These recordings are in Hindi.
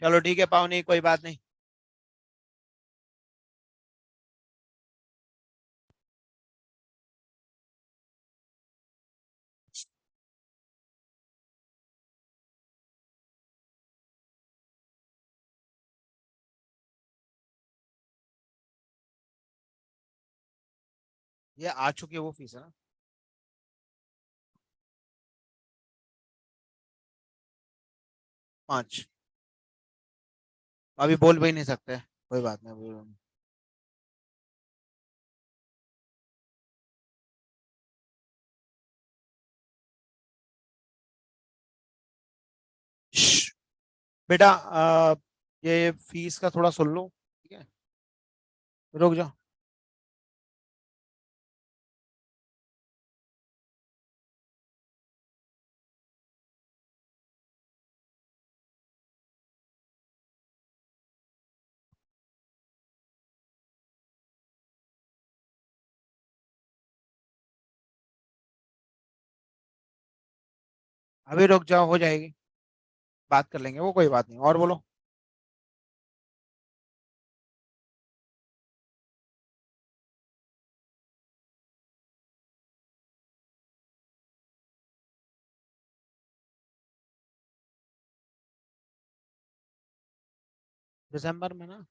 चलो ठीक है पावनी, कोई बात नहीं। ये आ चुकी है वो फीस है ना। पांच। अभी बोल भी नहीं सकते, कोई बात नहीं अभी। श्श, बेटा ये फीस का थोड़ा सुन लो, ठीक है। रुक जाओ। अभी रुक जाओ, हो जाएगी, बात कर लेंगे वो, कोई बात नहीं, और बोलो। दिसंबर में ना।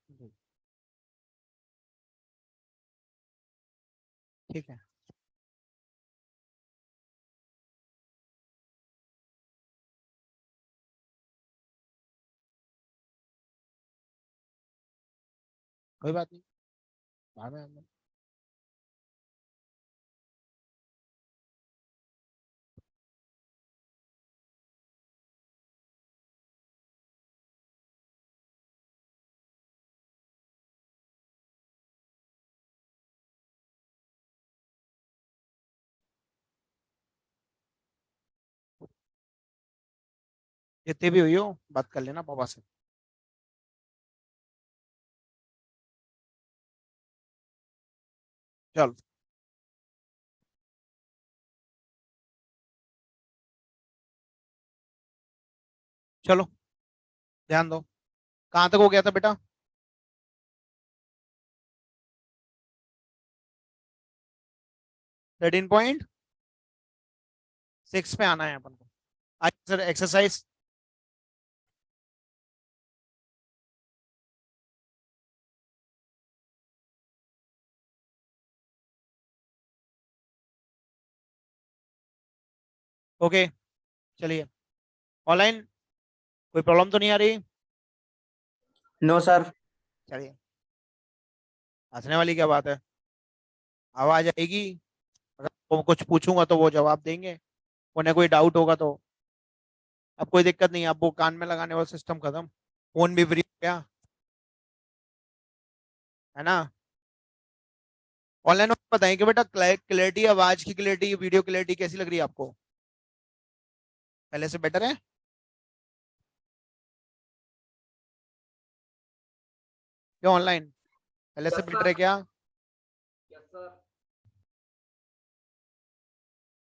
ठीक है। कोई बात नहीं, बाद में। जितनी भी हुई हो बात कर लेना पापा से। चलो। चलो, ध्यान दो। कहाँ तक हो गया था बेटा? 13.6 पे आना है अपन को। अच्छा सर, एक्सरसाइज। ओके, चलिए। ऑनलाइन कोई प्रॉब्लम तो नहीं आ रही? No sir. चलिए, हंसने वाली क्या बात है, आवाज आएगी। अगर वो कुछ पूछूंगा तो वो जवाब देंगे, उन्हें कोई डाउट होगा तो। अब कोई दिक्कत नहीं, अब वो कान में लगाने वाला सिस्टम खत्म, फोन भी फ्री हो गया, है ना। ऑनलाइन बताएं कि बेटा क्लैरिटी, आवाज की क्लैरिटी, वीडियो क्लैरिटी कैसी लग रही है आपको? पहले से बेटर है? क्या ऑनलाइन पहले से यस बेटर है सर। क्या? Yes sir.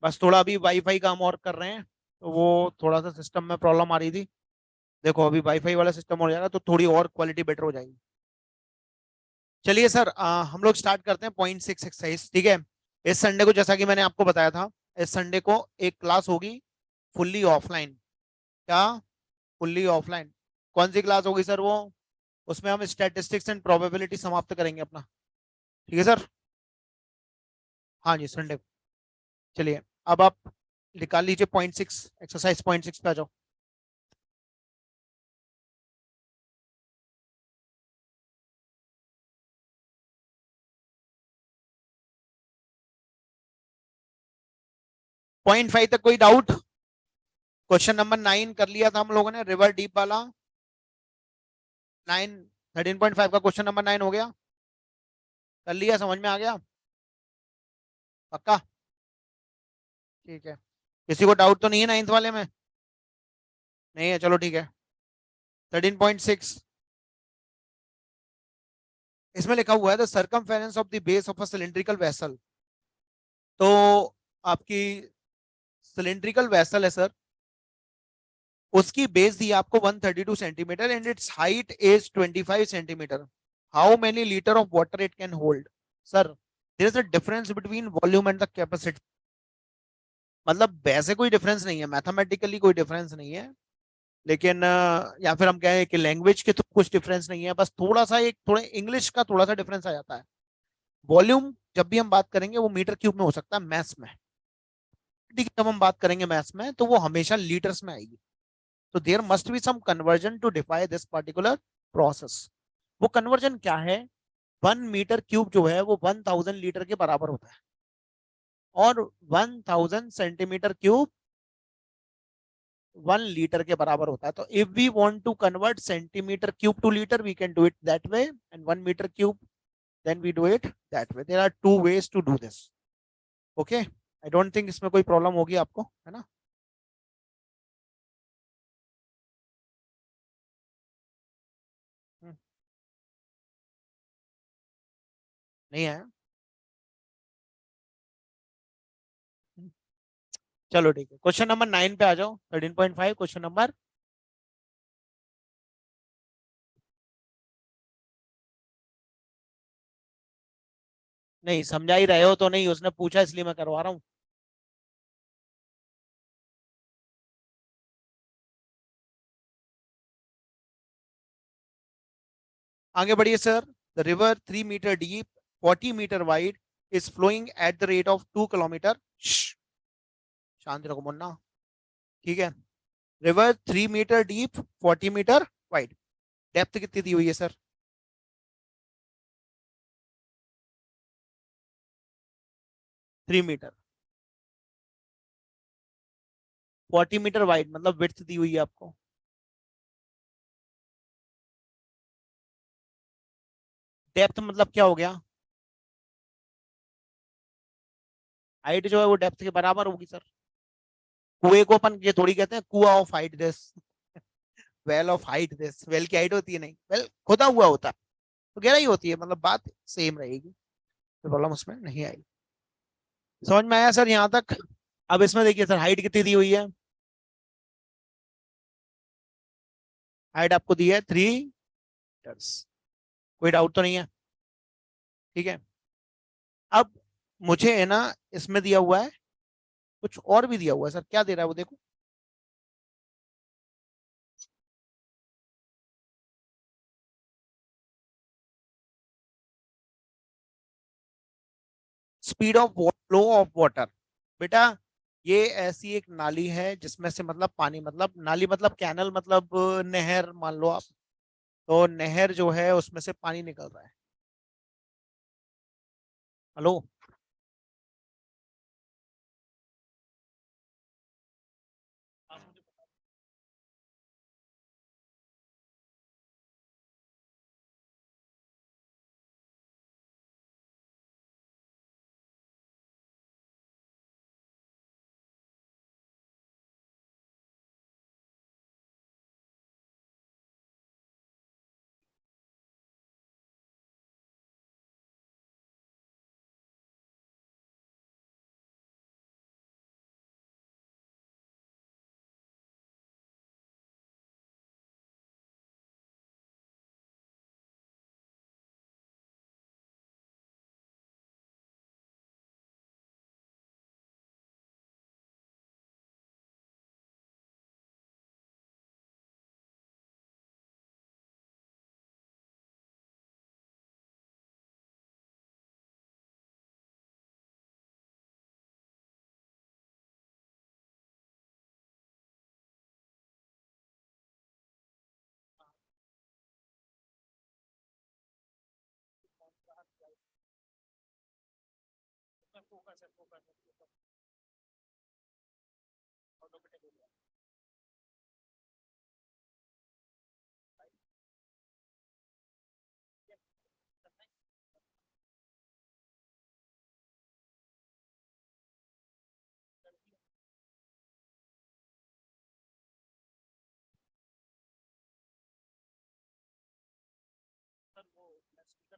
बस थोड़ा अभी वाईफाई काम और कर रहे हैं, तो वो थोड़ा सा सिस्टम में प्रॉब्लम आ रही थी। देखो अभी वाईफाई वाला सिस्टम हो जाएगा तो थोड़ी और क्वालिटी बेटर हो जाएगी। चलिए सर, हम लोग स्टार्ट करते हैं 0.6 एक्सरसाइज, ठीक है। इस संडे को जैसा कि मैंने आपको बताया था, इस संडे को एक क्लास होगी फुल्ली ऑफलाइन। क्या? Fully offline. कौन सी क्लास होगी सर वो? उसमें हम स्टैटिस्टिक्स एंड प्रोबेबिलिटी समाप्त करेंगे अपना, ठीक है सर। हाँ जी, संडे को। चलिए, अब आप निकाल लीजिए 0.6 एक्सरसाइज, 0.6 पे आ जाओ। 0.5 तक कोई डाउट? क्वेश्चन नंबर 9 कर लिया था हम लोगों ने, रिवर डीप वाला। 9, 13.5 का क्वेश्चन नंबर 9 हो गया, कर लिया, समझ में आ गया? पक्का? ठीक है। किसी को डाउट तो नहीं है 9th वाले में? नहीं है, चलो ठीक है। 13.6, इसमें लिखा हुआ है the circumference of the base of a cylindrical vessel. तो आपकी सिलिंड्रिकल वेसल है सर, उसकी बेस दी आपको 132 centimetre and its height is 25 centimetre. How many litre of water it can hold? Sir, there is a difference between volume and the capacity. मतलब वैसे कोई डिफरेंस नहीं है, मैथमेटिकली कोई डिफरेंस नहीं है, लेकिन या फिर हम कहें कि लैंग्वेज के तो कुछ डिफरेंस नहीं है, बस थोड़ा सा एक थोड़ा इंग्लिश का थोड़ा सा डिफरेंस आ जाता है. वॉल्यूम जब भी हम बात करेंगे वो मीटर क्यूब में हो सकता है मैथ्स में. ठीक है, जब हम बात करेंगे मैथ्स में तो वो हमेशा लीटर्स में आएगी. तो there must be some conversion to define this particular process. वो कन्वर्जन क्या है? 1 मीटर क्यूब जो है वो 1000 लीटर के बराबर होता है, और 1000 सेंटीमीटर क्यूब 1 लीटर के बराबर होता है. तो if we want to convert centimetre cube to litre we can do it that way, and 1 metre cube then we do it that way. There are two ways to do this. Okay, I don't think इसमें कोई प्रॉब्लम होगी आपको, है ना? हम्म, नहीं है. हम्म, चलो ठीक है, क्वेश्चन नंबर 9 पे आ जाओ. 13.5 क्वेश्चन नंबर. नहीं समझा ही रहे हो तो नहीं, उसने पूछा इसलिए मैं करवा रहा हूँ. आगे बढ़िए sir. The river 3 metre deep 40 metre wide is flowing at the rate of 2 kilometre. शांति रखो मुन्ना. ठीक है. River 3 metre deep 40 metre wide. Depth कितनी दी हुई है सर? 3 मीटर. 40 मीटर वाइड मतलब विड्थ दी हुई है आपको. डेप्थ मतलब क्या हो गया? हाइट जो है वो डेप्थ के बराबर होगी सर. कुएं को अपन ये थोड़ी कहते हैं कुआ of height this, well of height this. Well की हाइट होती है? नहीं, वेल खुदा हुआ होता है तो गहराई होती है, मतलब बात सेम रहेगी. प्रॉब्लम उसमें नहीं आएगी. समझ में आया सर यहाँ तक? अब इसमें देखिए सर, हाइट कितनी दी हुई है? हाइट आपको दी है 3 मीटर्स. कोई डाउट तो नहीं है? ठीक है. अब मुझे है ना, इसमें दिया हुआ है कुछ और भी दिया हुआ है सर. क्या दे रहा है वो देखो. Speed of flow of water. बेटा, ये ऐसी एक नाली है जिसमें से मतलब पानी, मतलब नाली मतलब कैनल मतलब नहर मान लो आप. तो नहर जो है उसमें से पानी निकल रहा है. हेलो.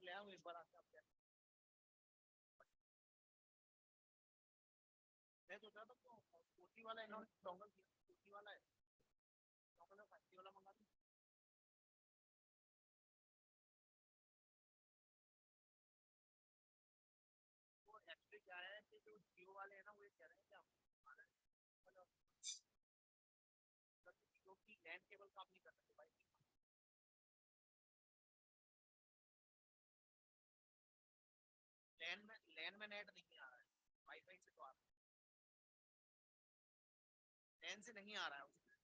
ले आऊं एक बार आके आपके. मैं तो चाहता हूँ स्कूटी वाला इन्होंने डोंगल दिया, स्कूटी वाला है. कह रहे हैं क्या लैंड केबल काम नहीं कर रहे भाई, लैन में नेट नहीं आ रहा है, वाईफाई से तो आ रहा है, लैन से नहीं आ रहा है उसमें।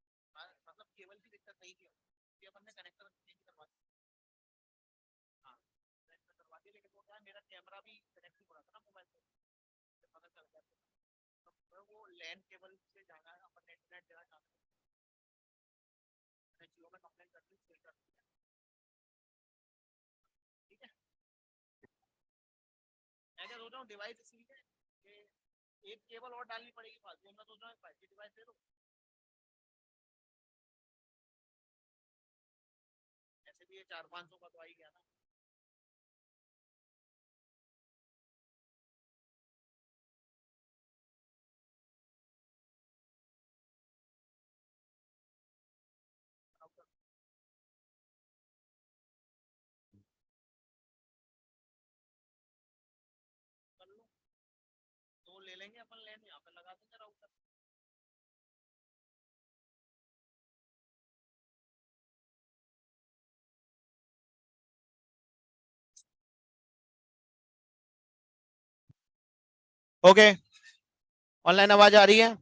मतलब केबल की दिक्कत नहीं थी, कि अपन ने कनेक्टर चेंज करवा दिया। हाँ कनेक्टर करवा दिया, लेकिन वो क्या है, मेरा कैमरा भी कनेक्ट नहीं हो रहा था ना मोबाइल से, तो पता चल गया। तो वो लैन केबल से जाना है, अपन ने इंटरनेट देना चाहते हैं, मैंने जियो में कंप्लेंट कर दी, सही कर दिया। ठीक है, मैं क्या सोच रहा हूँ डिवाइस इसलिए कि एक केबल और डालनी पड़ेगी फालतू, मैं सोच रहा हूँ 5G डिवाइस ले लो, ऐसे भी ये 400-500 का तो आ ही गया ना। कर लो, तो ले लेंगे अपन, लैन यहाँ पे लगा देंगे राउटर। ओके, ऑनलाइन आवाज आ रही है,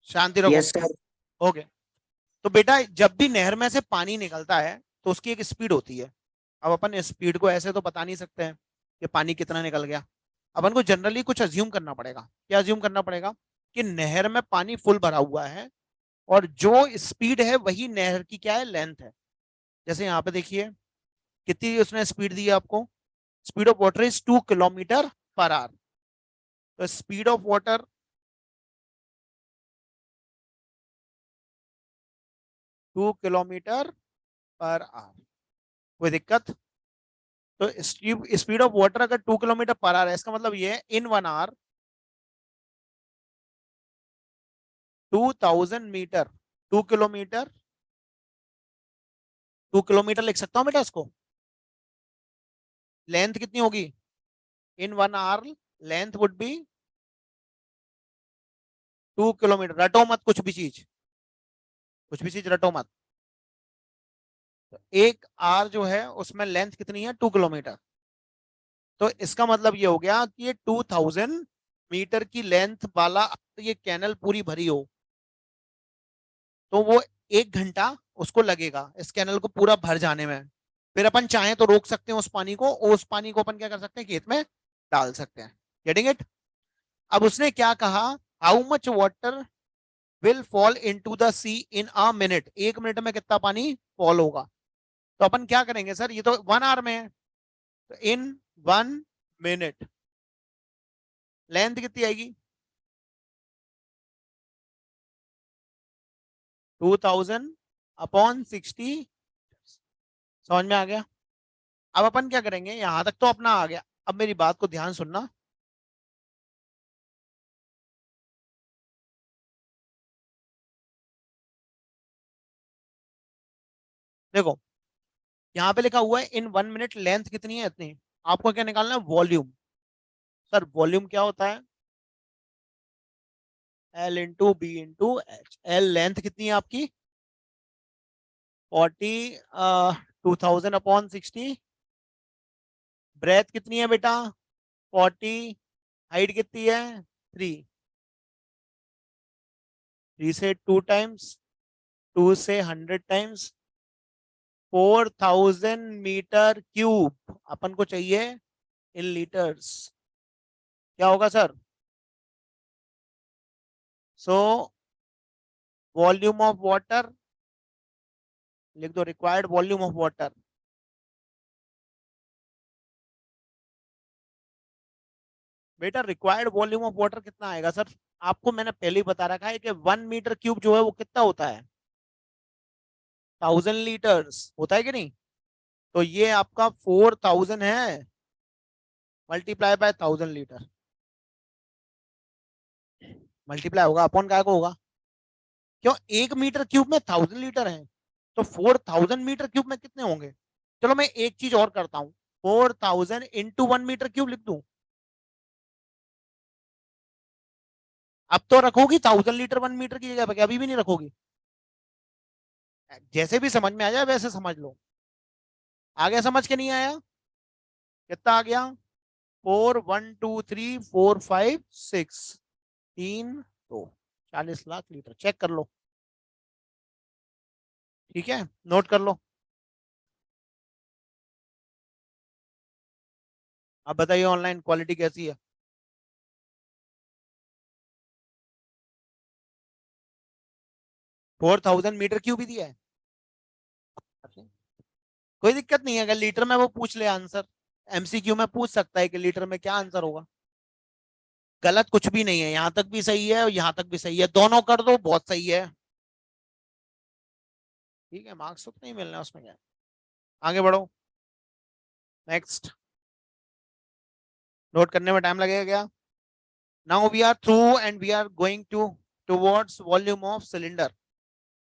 शांति रखो। Yes sir. ओके, तो बेटा जब भी नहर में से पानी निकलता है तो उसकी एक स्पीड होती है। अब अपन स्पीड को ऐसे तो बता नहीं सकते हैं कि पानी कितना निकल गया, अपन को जनरली कुछ अज्यूम करना पड़ेगा। क्या अज्यूम करना पड़ेगा? कि नहर में पानी फुल भरा हुआ है और जो स्पीड है वही नहर की क्या है, लेंथ है। जैसे यहाँ पे देखिए कितनी उसने स्पीड दी है आपको, speed of water is 2 kilometre per hour. तो speed of water 2 kilometre per hour, कोई दिक्कत? तो स्पीड ऑफ वाटर अगर 2 किलोमीटर पर आवर है, इसका मतलब ये है in 1 hour 2000 metre, 2 kilometre, 2 kilometre लिख सकता हूँ बेटा इसको। लेंथ कितनी होगी in 1 hour? Length would be 2 kilometre. रटो मत कुछ भी चीज, कुछ भी चीज रटो मत। तो एक आर जो है उसमें लेंथ कितनी है, 2 किलोमीटर। तो इसका मतलब ये हो गया कि ये 2000 मीटर की लेंथ वाला ये कैनल पूरी भरी हो तो वो 1 घंटा उसको लगेगा इस कैनल को पूरा भर जाने में। फिर अपन चाहें तो रोक सकते हैं उस पानी को, और उस पानी को अपन क्या कर सकते हैं, खेत में डाल सकते हैं। Getting it? अब उसने क्या कहा, how much water will fall into the sea in a minute, 1 minute में कितना पानी फॉल होगा। तो अपन क्या करेंगे सर, ये तो 1 आवर में है, तो इन 1 मिनट लेंथ कितनी आएगी, 2000/60। समझ में आ गया? अब अपन क्या करेंगे, यहां तक तो अपना आ गया। अब मेरी बात को ध्यान सुनना, देखो यहाँ पे लिखा हुआ है इन 1 मिनट लेंथ कितनी है, इतनी। आपको क्या निकालना है, वॉल्यूम। सर वॉल्यूम क्या होता है, L × B × H। L length कितनी है आपकी 40, 2000/60। ब्रेथ कितनी है बेटा 40, हाइट कितनी है 3, 3 से 2 टाइम्स, 2 से 100 टाइम्स, 4000 मीटर क्यूब अपन को चाहिए इन लीटर्स। क्या होगा sir? So volume of water, लिख दो रिक्वायर्ड वॉल्यूम ऑफ वाटर। बेटा रिक्वायर्ड वॉल्यूम ऑफ वाटर कितना आएगा सर? आपको मैंने पहले ही बता रखा है कि 1 मीटर क्यूब जो है वो कितना होता है, 1000 लीटर्स होता है कि नहीं। तो ये आपका 4000 है, मल्टीप्लाई बाय 1000 लीटर, मल्टीप्लाई होगा अपॉन काय को होगा, क्यों 1 मीटर क्यूब में 1000 लीटर है, तो 4000 मीटर क्यूब में कितने होंगे। चलो मैं एक चीज और करता हूँ, 4000 × 1 मीटर क्यूब लिख दूं। अब तो रखोगी 1000 लीटर 1 मीटर की जगह पे, क्या अभी भी नहीं रखोगी? जैसे भी समझ में आ जाए वैसे समझ लो। आ गया समझ के? नहीं आया? कितना आ गया? 4 1 2 3 4 5 6, 3 2, 40 लाख लीटर। चेक कर लो। ठीक है, नोट कर लो। अब बताइए ऑनलाइन क्वालिटी कैसी है? 4000 मीटर क्यूब भी दिया है। कोई दिक्कत नहीं है, अगर लीटर में वो पूछ ले आंसर, एमसीक्यू में पूछ सकता है कि लीटर में क्या आंसर होगा। गलत कुछ भी नहीं है, यहां तक भी सही है और यहां तक भी सही है, दोनों कर दो बहुत सही है। ठीक है, मार्क्स तो नहीं मिलना उसमें क्या है। आगे बढ़ो। नेक्स्ट। नोट करने में टाइम लगेगा क्या? Now we are through and we are going to towards volume of cylinder.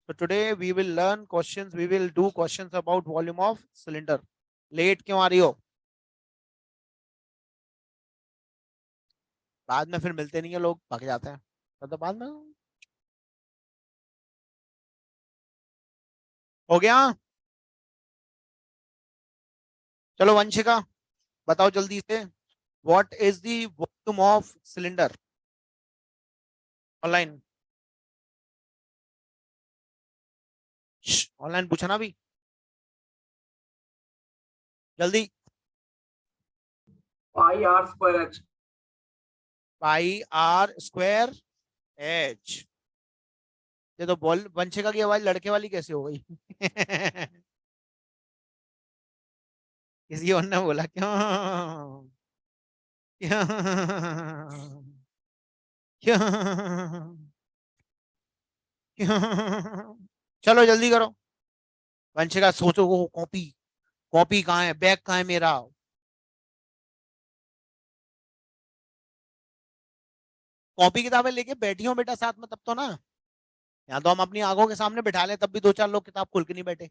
So today we will learn questions. We will do questions about volume of cylinder. Late क्यों आ रही हो? बाद में फिर मिलते नहीं है लोग, भाग जाते हैं। तो बाद में हो गया। चलो वंशिका, बताओ जल्दी से। What is the volume of cylinder? Online, online पूछा ना अभी, जल्दी। Pi are square H. Pi are square H. ये तो बोल, वंशिका की आवाज लड़के वाली कैसे हो गई? किसी और ने बोला क्यों? क्यों? क्यों? क्यों? चलो जल्दी करो। वंशिका सोचो, वो कॉपी, कॉपी कहाँ है, बैग कहाँ है मेरा? कॉपी किताबें लेके बैठी हो बेटा साथ में, तब तो ना। यहाँ तो हम अपनी आंखों के सामने बिठा लें तब भी दो चार लोग किताब खोल के नहीं बैठे।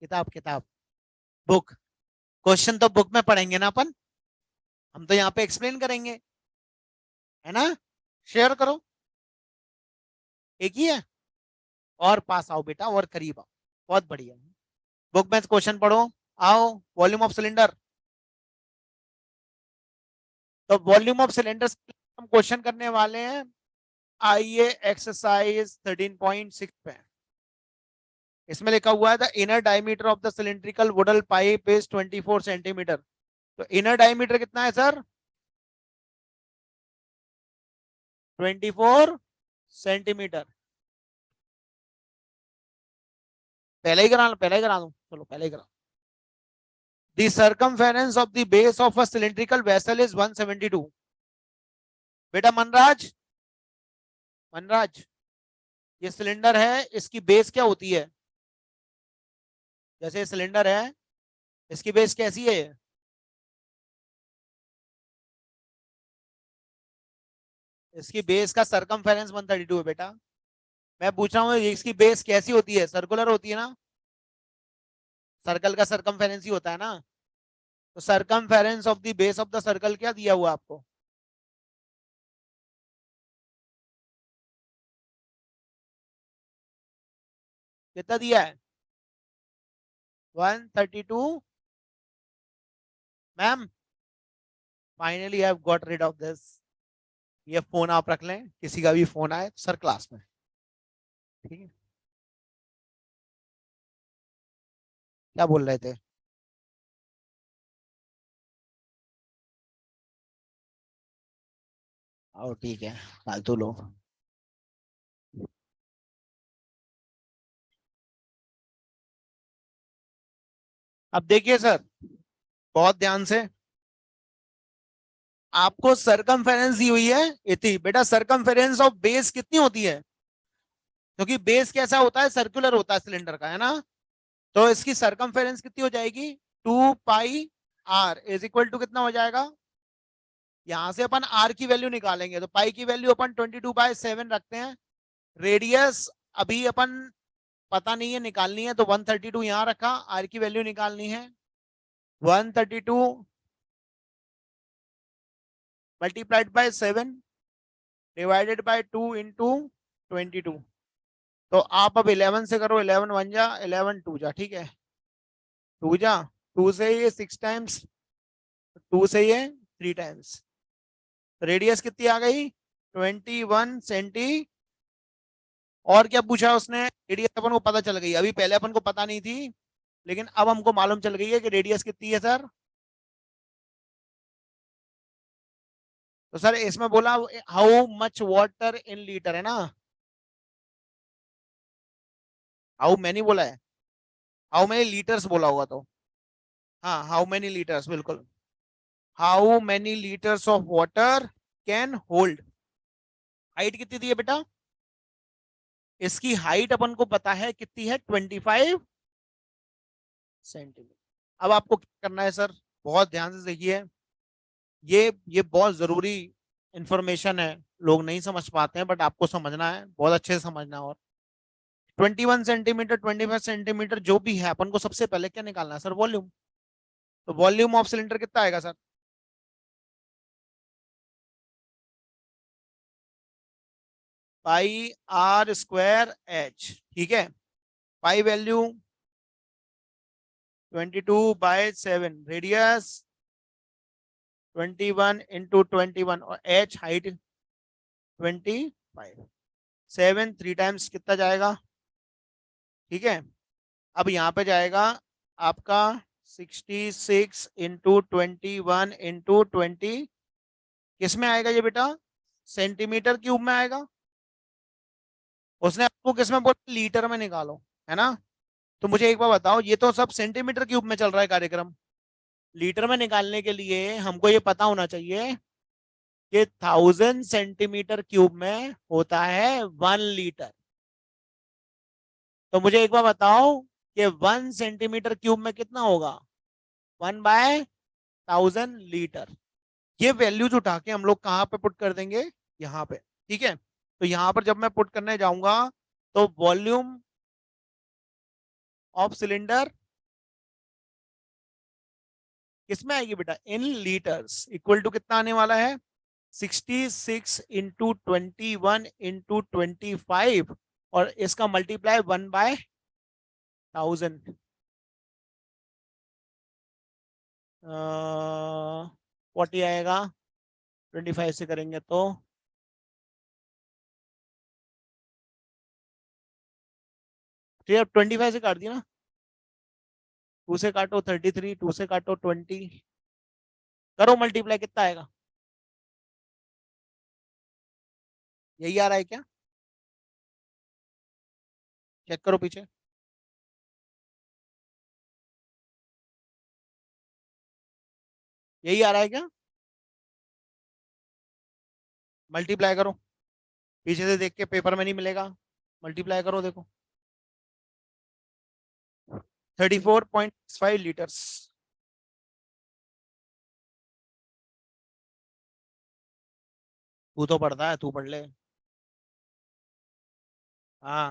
किताब किताब, बुक। क्वेश्चन तो बुक में पढ़ेंगे ना अपन, हम तो यहाँ पे एक्सप्लेन करेंगे, है ना? शेयर करो। एक ही है। और पास आओ बेटा, और करीब आओ। बहुत बढ़िया। बुक में क्वेश्चन पढ़ो। आओ। Volume of cylinder. तो वॉल्यूम ऑफ सिलेंडर हम क्वेश्चन करने वाले हैं। आइए एक्सरसाइज 13.6 पे। इसमें लिखा हुआ है the inner diameter of the cylindrical wooden pipe is 24 centimetre. तो इनर डायमीटर कितना है सर? 24 सेंटीमीटर। पहले ही करा दूं, चलो पहले ही करा। The circumference of the base of a cylindrical vessel is 172। बेटा मनराज, मनराज, ये सिलेंडर है, इसकी बेस क्या होती है? जैसे सिलेंडर है, इसकी बेस कैसी है? इसकी बेस का सरकमफेरेंस 132 है बेटा। मैं पूछ रहा हूँ इसकी बेस कैसी होती है? सर्कुलर होती है ना? सर्कल का सरकमफेरेंस ही होता है ना? तो circumference of the base of the circle क्या दिया हुआ आपको? कितना दिया है? 132। Ma'am, finally I have got rid of this. ये फोन आप रख लें, किसी का भी फोन आए सर क्लास में। ठीक है, क्या बोल रहे थे? और ठीक है, फालतू लोग। अब देखिए सर, बहुत ध्यान से। आपको सरकमफेरेंस दी हुई है इतनी, बेटा सरकमफेरेंस ऑफ बेस कितनी होती है? क्योंकि बेस कैसा होता है? सर्कुलर होता है सिलेंडर का, है ना? तो इसकी सरकमफेरेंस कितनी हो जाएगी? 2 pi are is equal to कितना हो जाएगा? यहां से अपन आर की वैल्यू निकालेंगे, तो पाई की वैल्यू अपन 22/7 रखते हैं। रेडियस अभी अपन पता नहीं है, निकालनी है, तो 132 यहां रखा। आर की वैल्यू निकालनी है 132 multiplied by 7 divided bye 2 into 22। तो आप अब 11 से करो, 11 वन जा, 11 टू जा, ठीक है, 2 जा, 2 से ये 6 टाइम्स, 2 से ये 3 टाइम्स, रेडियस कितनी आ गई 21 सेंटी। और क्या पूछा उसने, रेडियस अपन को पता चल गई, अभी पहले अपन को पता नहीं थी, लेकिन अब हमको मालूम चल गई है कि रेडियस कितनी है सर। तो सर इसमें बोला how much water in litre, है ना, हाउ मैनी बोला है, हाउ मैनी लीटर्स बोला होगा तो, हाँ हाउ मैनी लीटर्स, बिल्कुल, how many litres of water can hold. Height कितनी दी है बेटा, इसकी हाइट अपन को पता है कितनी है 25 सेंटीमीटर। अब आपको क्या करना है सर, बहुत ध्यान से देखिए, ये बहुत जरूरी इंफॉर्मेशन है, लोग नहीं समझ पाते हैं, बट आपको समझना है, बहुत अच्छे से समझना है। और 21 सेंटीमीटर, 25 सेंटीमीटर जो भी है, अपन को सबसे पहले क्या निकालना है सर, वॉल्यूम। तो वॉल्यूम ऑफ सिलेंडर कितना आएगा sir, pi are square h, ठीक है, पाई वैल्यू 22/7, रेडियस 21 × 21, और एच हाइट 25, 7 3 टाइम्स कितना जाएगा, ठीक है। अब यहाँ पे जाएगा आपका 66 × 21 × 20, किस में आएगा ये बेटा, सेंटीमीटर क्यूब में आएगा। उसने आपको किस में बोला, लीटर में निकालो, है ना। तो मुझे एक बार बताओ, ये तो सब सेंटीमीटर क्यूब में चल रहा है कार्यक्रम, लीटर में निकालने के लिए हमको ये पता होना चाहिए कि 1000 सेंटीमीटर क्यूब में होता है 1 लीटर। तो मुझे एक बार बताओ कि 1 सेंटीमीटर क्यूब में कितना होगा, 1/1000 लीटर। ये वैल्यूज उठा के हम लोग कहाँ पे पुट कर देंगे, यहाँ पे, ठीक है। तो यहाँ पर जब मैं पुट करने जाऊंगा, तो वॉल्यूम ऑफ सिलेंडर किसमें आएगी बेटा, इन लीटर्स, इक्वल टू कितना आने वाला है, 66 × 21 × 25, और इसका मल्टीप्लाई 1/1000, 40 आएगा, 25 से करेंगे तो, ठीक है, 25 से काट दिया ना, 2 से काटो 33, 2 से काटो 20, करो मल्टीप्लाई, कितना आएगा, यही आ रहा है क्या, चेक करो पीछे, यही आ रहा है क्या, मल्टीप्लाई करो, पीछे से देख के, पेपर में नहीं मिलेगा, मल्टीप्लाई करो, देखो 34.65 लीटर्स। तू तो पढ़ता है, तू पढ़ ले। हाँ,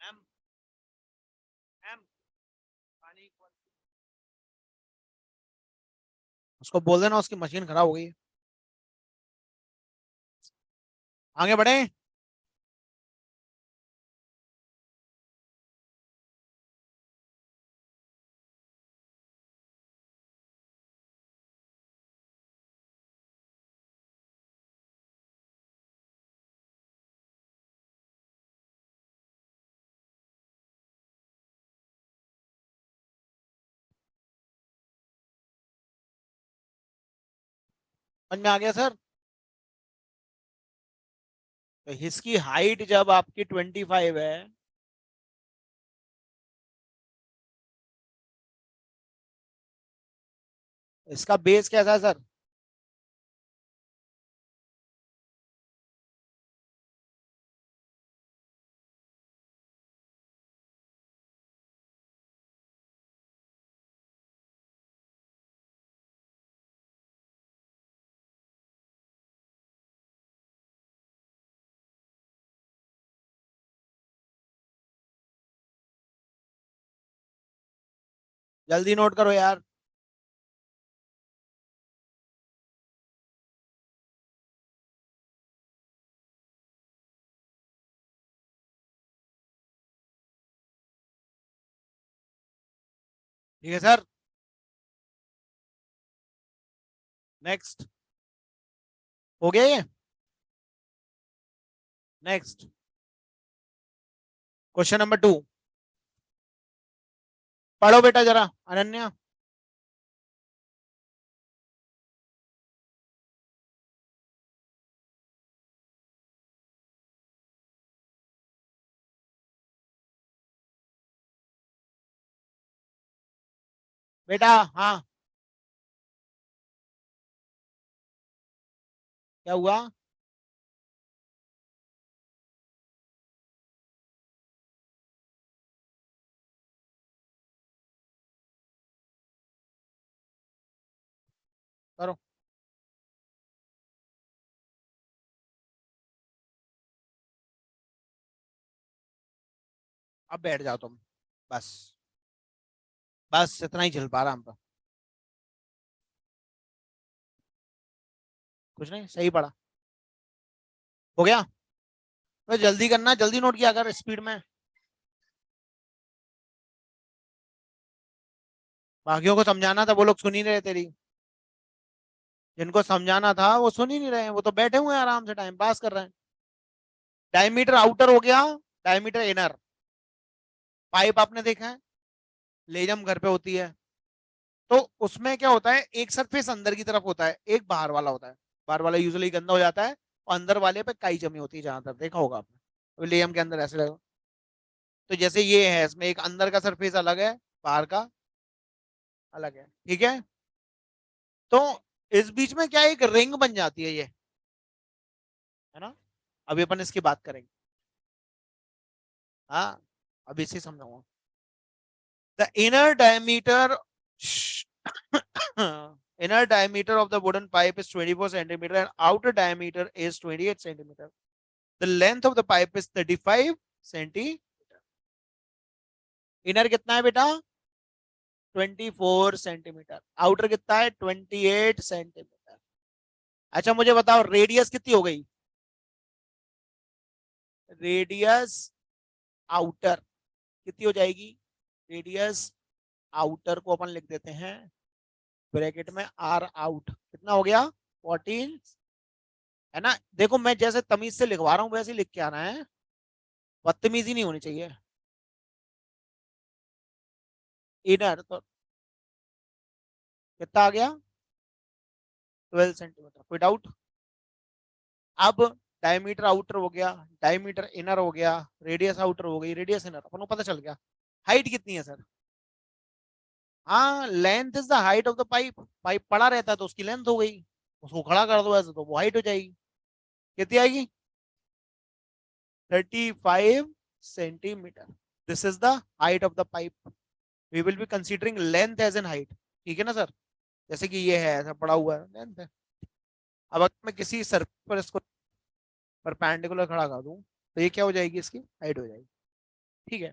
एम एम पानी, उसको बोल देना उसकी मशीन खराब हो गई है। आगे बढ़े। समझ में आ गया सर। तो इसकी हाइट जब आपकी 25 है, इसका बेस कैसा है सर, जल्दी नोट करो यार। ठीक है सर। नेक्स्ट। हो गया ये। Next question number 2। पढ़ो बेटा जरा अनन्या। बेटा हाँ। क्या हुआ? करो। अब बैठ जाओ तुम। बस। बस इतना ही चल पा रहा हम तो। कुछ नहीं, सही पढ़ा। हो गया। तो जल्दी करना, जल्दी नोट किया कर स्पीड में। बाकियों को समझाना था, वो लोग सुन ही नहीं रहे तेरी। जिनको समझाना था वो सुन ही नहीं रहे हैं, वो तो बैठे हुए हैं आराम से टाइम पास कर रहे हैं। डायमीटर आउटर हो गया। Diameter inner. पाइप आपने देखा है, लेजम घर पे होती है। तो उसमें क्या होता है, एक सरफेस अंदर की तरफ होता है, एक बाहर वाला होता है। बाहर वाला यूजुअली गंदा हो जाता है, और अंदर वाले पे काई जमी होती है, जहां तक देखा होगा आपने। तो लेजम के अंदर ऐसे लगा। तो जैसे ये है, इसमें एक अंदर का सरफेस अलग है, बाहर का अलग है, ठीक है। तो इस बीच में क्या एक रिंग बन जाती है ये, है ना। अभी अपन इसकी बात करेंगे। हाँ, अभी इसे समझाऊंगा। The inner diameter inner diameter of the wooden pipe is 24 centimeter and outer diameter is 28 centimeter. The length of the pipe is 35 centimeter. Inner कितना है बेटा? 24 सेंटीमीटर। आउटर कितना है? 28 सेंटीमीटर। अच्छा मुझे बताओ रेडियस कितनी हो गई? रेडियस आउटर कितनी हो जाएगी? रेडियस आउटर को अपन लिख देते हैं ब्रैकेट में आर आउट, कितना हो गया? 14, है ना। देखो मैं जैसे तमीज से लिखवा रहा हूँ वैसे ही लिख के आना है, बदतमीजी नहीं होनी चाहिए। इनर तो कितना आ गया? 12 सेंटीमीटर, कोई डाउट? अब डायमीटर आउटर हो गया, डायमीटर इनर हो गया, रेडियस आउटर हो गई, रेडियस इनर, अपन को पता चल गया। हाइट कितनी है सर? हाँ, length is the height of the pipe. Pipe पड़ा रहता है तो उसकी लेंथ हो गई, उसको खड़ा कर दो ऐसे तो वो हाइट हो जाएगी। कितनी आएगी? 35 centimetre. This is the height of the pipe. We will be considering length as an height, ठीक है ना सर। जैसे कि ये है ऐसा पड़ा हुआ है, लेंथ है। अब अगर मैं किसी सरफेस पर इसको परपेंडिकुलर खड़ा कर दूं तो ये क्या हो जाएगी? इसकी हाइट हो जाएगी, ठीक है।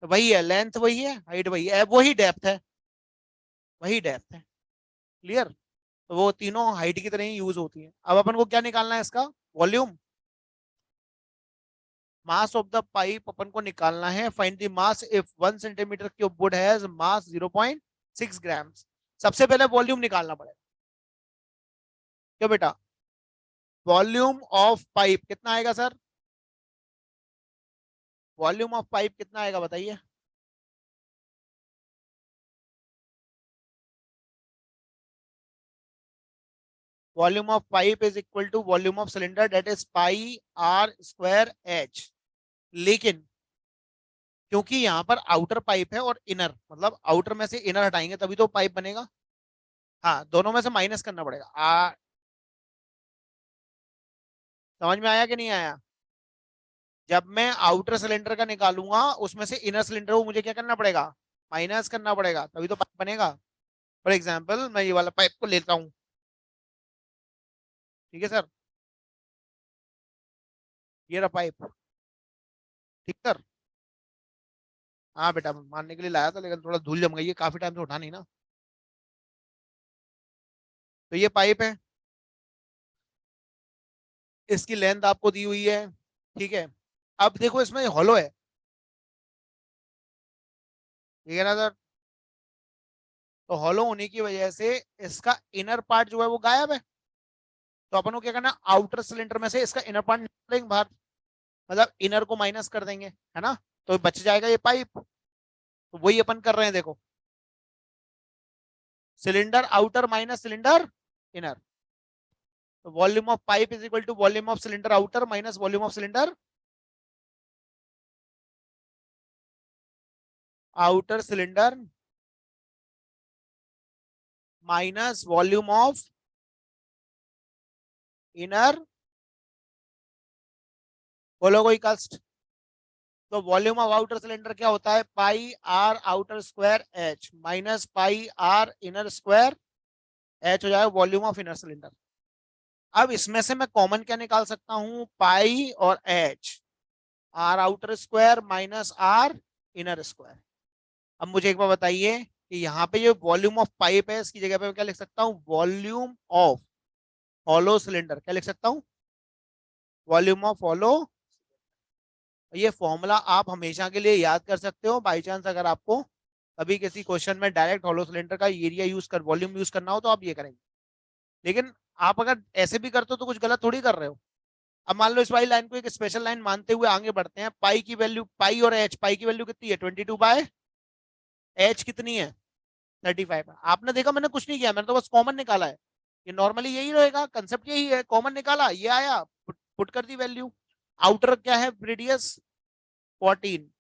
तो वही है, लेंथ वही है, हाइट वही है, वही डेप्थ है, वही डेप्थ है। क्लियर। तो वो तीनों हाइट की तरह ही यूज होती है। अब अपन को क्या निकालना है? इसका volume. Mass of the pipe अपन को निकालना है। Find the mass if 1 centimetre cube would has mass 0.6 grams. सबसे पहले वॉल्यूम निकालना पड़ेगा, क्यों बेटा? वॉल्यूम ऑफ पाइप कितना आएगा सर? वॉल्यूम ऑफ पाइप कितना आएगा बताइए? Volume of pipe is equal to volume of cylinder, that is pi are square h. लेकिन क्योंकि यहाँ पर आउटर पाइप है और इनर, मतलब आउटर में से इनर हटाएंगे तभी तो पाइप बनेगा। हाँ, दोनों में से माइनस करना पड़ेगा। समझ में आया कि नहीं आया? जब मैं आउटर सिलेंडर का निकालूंगा उसमें से इनर सिलेंडर को मुझे क्या करना पड़ेगा? माइनस करना पड़ेगा, तभी तो पाइप बनेगा। फॉर एग्जाम्पल मैं ये वाला पाइप को लेता हूँ, ठीक है सर। ये रहा पाइप, ठीक सर। हाँ बेटा, मारने के लिए लाया था लेकिन थोड़ा धूल जम गई है, काफी टाइम से उठा नहीं ना। तो ये पाइप है, इसकी लेंथ आपको दी हुई है, ठीक है। अब देखो इसमें हॉलो है, ठीक है ना सर। तो हॉलो होने की वजह से इसका इनर पार्ट जो है वो गायब है। तो अपन को क्या करना, आउटर सिलेंडर में से इसका इनर पार्ट निकालेंगे बाहर, मतलब इनर को माइनस कर देंगे, है ना। तो बच जाएगा ये पाइप। तो वही अपन कर रहे हैं, देखो, cylinder outer minus cylinder inner. तो volume of pipe is equal to volume of cylinder outer minus volume of cylinder outer cylinder minus volume of inner. बोलो कोई कस्ट। तो वॉल्यूम ऑफ आउटर सिलेंडर क्या होता है, pi R outer square H minus pi R inner square H हो जाएगा वॉल्यूम ऑफ इनर सिलेंडर। अब इसमें से मैं कॉमन क्या निकाल सकता हूं, पाई और h, r outer square minus r inner square. अब मुझे एक बार बताइए कि यहाँ पे जो वॉल्यूम ऑफ पाइप है इसकी जगह पे मैं क्या लिख सकता हूँ, वॉल्यूम ऑफ हॉलो सिलेंडर, क्या लिख सकता हूँ, वॉल्यूम ऑफ हॉलो। ये फॉर्मूला आप हमेशा के लिए याद कर सकते हो, बाई चांस अगर आपको कभी किसी क्वेश्चन में डायरेक्ट हॉलो सिलेंडर का एरिया यूज कर वॉल्यूम यूज करना हो तो आप ये करेंगे। लेकिन आप अगर ऐसे भी करते हो तो कुछ गलत थोड़ी कर रहे हो। अब मान लो इस वाली लाइन को एक स्पेशल लाइन मानते हुए आगे बढ़ते हैं, पाई की वैल्यू, पाई और एच, पाई की वैल्यू कितनी है 22 बाय, एच कितनी है 35 है। आपने देखा मैंने कुछ नहीं किया, मैंने तो बस कॉमन निकाला है। ये नॉर्मली यही रहेगा, कंसेप्ट यही है, कॉमन निकाला ये आया, पुट कर दी वैल्यू। आउटर क्या है रेडियस 14,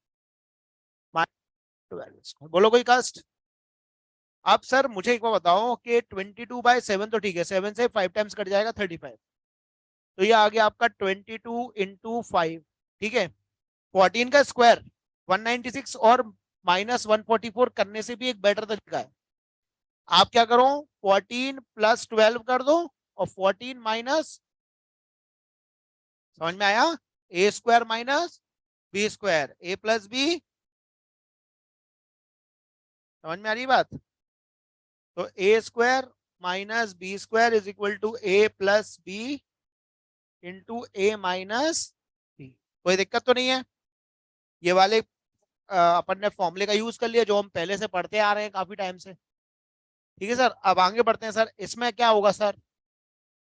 बोलो कोई कास्ट। अब सर मुझे एक बार बताओ कि 22/7 तो ठीक है, 7 से 5 टाइम्स कट जाएगा 35। तो ये आ गया आपका 22 × 5, ठीक है। 14 का स्क्वायर 196 और -144 करने से भी एक बेटर तरीका है। आप क्या करो, 14 + 12 कर दो और 14 माइनस, समझ में आया, A square minus B square, A plus B, समझ में आ रही बात। तो A square minus B square is equal to A plus B into A minus B. कोई दिक्कत तो नहीं है। ये वाले अपन ने फॉर्मूले का यूज कर लिया जो हम पहले से पढ़ते आ रहे हैं काफी टाइम से, ठीक है सर। अब आगे बढ़ते हैं सर, इसमें क्या होगा सर,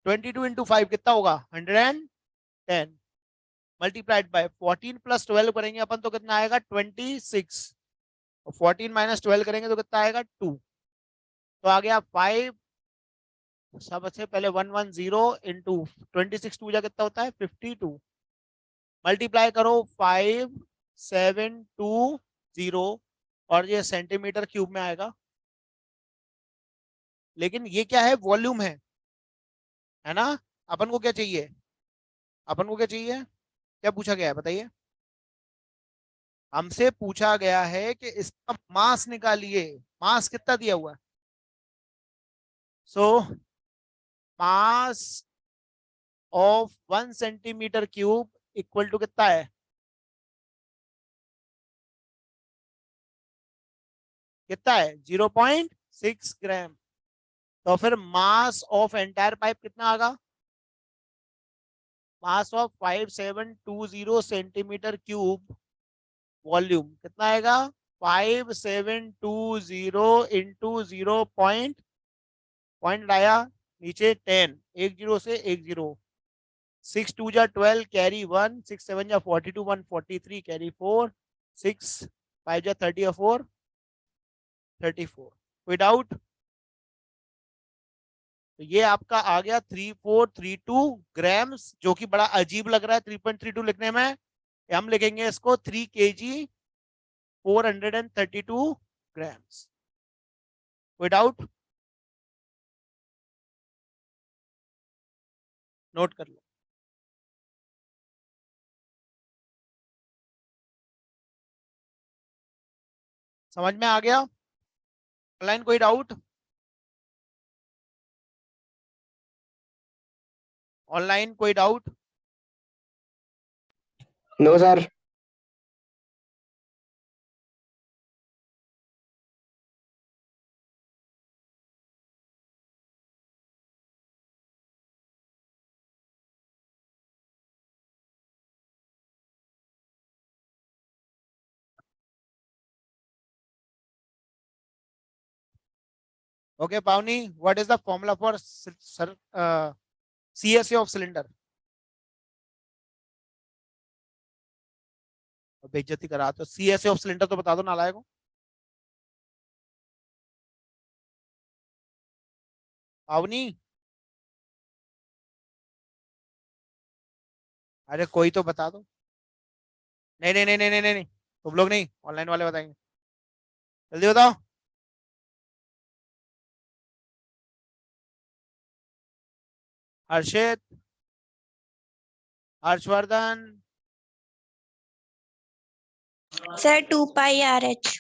22 × 5 कितना होगा, 110 मल्टीप्लाइड बाय 14 + 12 करेंगे अपन तो कितना आएगा 26, और 14 - 12 करेंगे तो कितना आएगा 2। तो आ गया 5, सबसे पहले 110 × 26, 2 जा कितना होता है 52, मल्टीप्लाई करो 5720, और ये सेंटीमीटर क्यूब में आएगा। लेकिन ये क्या है, वॉल्यूम है ना। अपन को क्या चाहिए, अपन को क्या चाहिए, क्या पूछा गया है बताइए। हमसे पूछा गया है कि इसका मास निकालिए। मास कितना दिया हुआ है, so mass of 1 centimetre cube equal to कितना है, कितना है 0.6 ग्राम। तो फिर मास ऑफ एंटायर पाइप कितना आएगा, mass of 5720 centimetre cube, volume कितना आएगा 5720 इंटू 0 पॉइंट आया नीचे 10, एक जीरो से एक जीरो, 6 × 2 = 12 कैरी 1, 6 × 7 = 42, 143 कैरी 4, 6 × 5 = 30 और 4 34। कोई डाउट। तो ये आपका आ गया 3432 ग्राम्स, जो कि बड़ा अजीब लग रहा है 3.32 लिखने में। हम लिखेंगे इसको 3 kg 432 ग्राम्स। कोई डाउट, नोट कर लो। समझ में आ गया, ऑनलाइन कोई डाउट, ऑनलाइन कोई doubt. No sir. Okay, Pavni, what is the formula for CSA of cylinder? बेइज्जती करा तो CSA of cylinder तो बता दो नालायक को। पावनी, अरे कोई तो बता दो। नहीं नहीं नहीं नहीं नहीं नहीं, तुम लोग नहीं, ऑनलाइन वाले बताएंगे, जल्दी बताओ। हर्षित, हर्षवर्धन, सर 2πRH।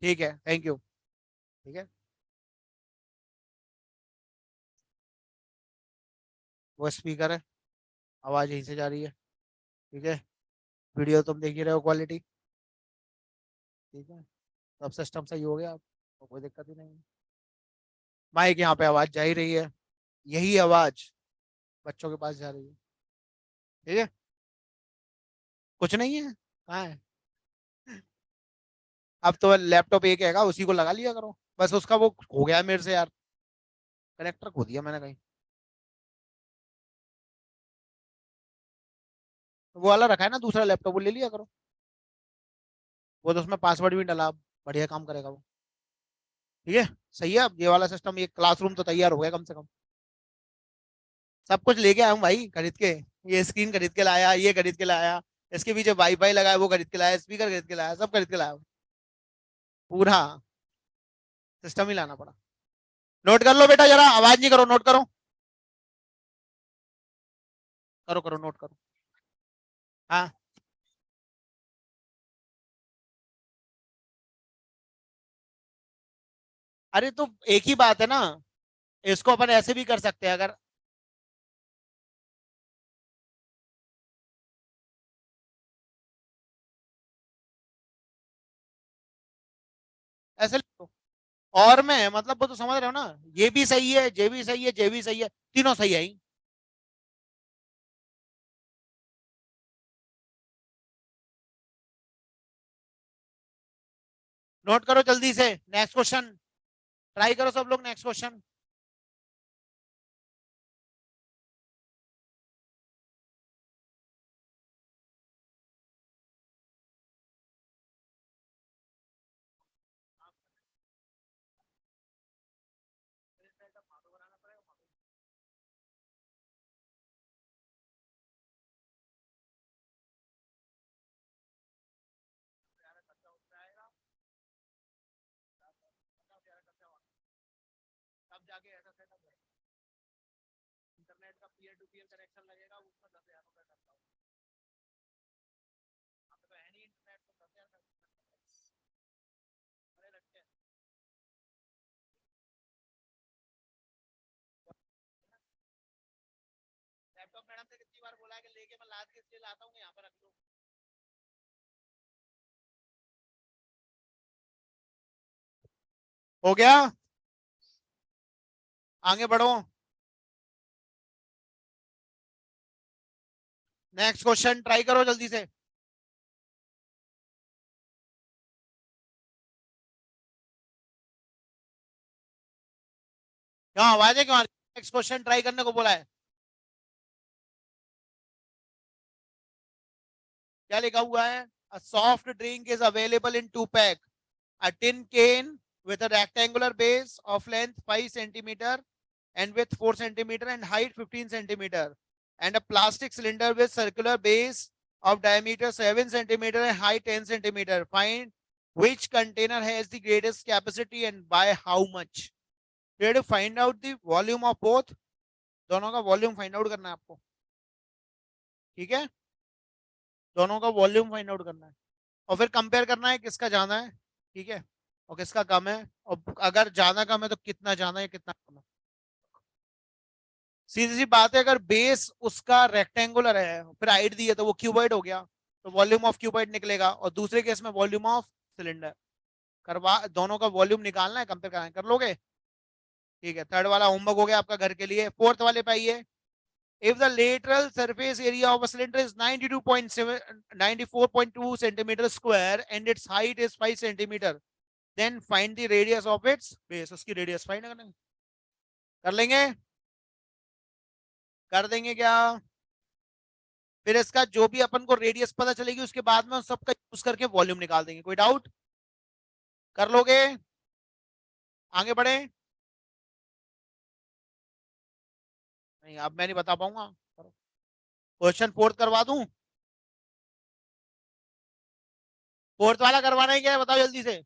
ठीक है, थैंक यू। ठीक है, वो स्पीकर है, आवाज यहीं से जा रही है। ठीक है, वीडियो तुम देख ही रहे हो, क्वालिटी ठीक है, सब सिस्टम सही हो गया, तो कोई दिक्कत ही नहीं है। माइक यहाँ पे आवाज जा ही रही है, यही आवाज बच्चों के पास जा रही है। ठीक है, कुछ नहीं है, कहाँ है? अब तो लैपटॉप एक हैगा, उसी को लगा लिया करो, बस उसका वो हो गया मेरे से यार, कनेक्टर खो दिया मैंने कहीं, वो वाला रखा है ना दूसरा लैपटॉप, वो ले लिया करो, वो तो उसमें पासवर्ड भी डाला, बढ़िया काम करेगा वो। ठीक है, सही है। अब ये वाला सिस्टम, ये क्लासरूम तो तैयार हो गया कम से कम। सब कुछ लेके आया हूँ भाई खरीद के, ये स्क्रीन खरीद के लाया, ये खरीद के लाया, इसके पीछे वाईफाई लगा है वो खरीद के लाया, स्पीकर खरीद के लाया, सब खरीद के लाया हूँ। पूरा सिस्टम ही लाना पड़ा। नोट कर लो बेटा, जरा आवाज नहीं करो, नोट करो, करो करो, नोट करो। हाँ, अरे तो एक ही बात है ना, इसको अपन ऐसे भी कर सकते हैं अगर ऐसे लिखो। और मैं मतलब वो तो समझ रहे हो ना, ये भी सही है, ये भी सही है, ये भी सही है, तीनों सही है ही। नोट करो जल्दी से, नेक्स्ट क्वेश्चन ट्राई करो सब लोग, नेक्स्ट क्वेश्चन। तब जाके ऐसा सेटअप है, इंटरनेट का पीयर टू पीयर कनेक्शन लगेगा, उसका 10,000 रुपए खर्चा होगा। यहाँ पे तो है नहीं इंटरनेट, तो 10,000 अरे लगते हैं। लैपटॉप मैडम से कितनी बार बोला है कि लेके मैं लाद के इसलिए लाता हूँ, यहाँ पर रख लो। हो गया, आगे बढ़ो। नेक्स्ट क्वेश्चन ट्राई करो जल्दी से। क्यों आवाज है, क्यों नेक्स्ट क्वेश्चन ट्राई करने को बोला है? क्या लिखा हुआ है? A soft drink is available in 2 pack, a tin can with a rectangular base of length 5 centimeter and width 4 centimeter and height 15 centimeter, and a plastic cylinder with circular base of diameter 7 centimeter and height 10 centimeter. Find which container has the greatest capacity and by how much. You have to find out the volume of both. दोनों का वॉल्यूम फाइंड आउट करना है आपको। ठीक है, दोनों का वॉल्यूम फाइंड आउट करना है और फिर कंपेयर करना है किसका ज्यादा है, ठीक है, और किसका कम है, और अगर ज्यादा कम है तो कितना ज्यादा है कितना कम है। सीधी सी बात है, अगर बेस उसका रेक्टेंगुलर है फिर हाइट दी है तो वो क्यूबॉइड हो गया, तो वॉल्यूम ऑफ क्यूबॉइड निकलेगा, और दूसरे केस में वॉल्यूम ऑफ सिलेंडर। करवा, दोनों का वॉल्यूम निकालना है, कंपेयर करना है, कर लोगे? ठीक है, थर्ड वाला होमवर्क हो गया आपका घर के लिए। फोर्थ वाले पे आइए। If the lateral surface area of a cylinder is 94.2 centimeter square and its height is 5 centimeter, then find the radius of its base, उसकी रेडियस फाइंड करेंगे, कर लेंगे, कर देंगे क्या? फिर इसका जो भी अपन को रेडियस पता चलेगी उसके बाद में उस सबका यूज करके वॉल्यूम निकाल देंगे। कोई डाउट? कर लोगे? आगे बढ़े? नहीं अब मैं नहीं बता पाऊंगा। क्वेश्चन फोर्थ करवा दूं? फोर्थ वाला करवाना है क्या है? बताओ जल्दी से।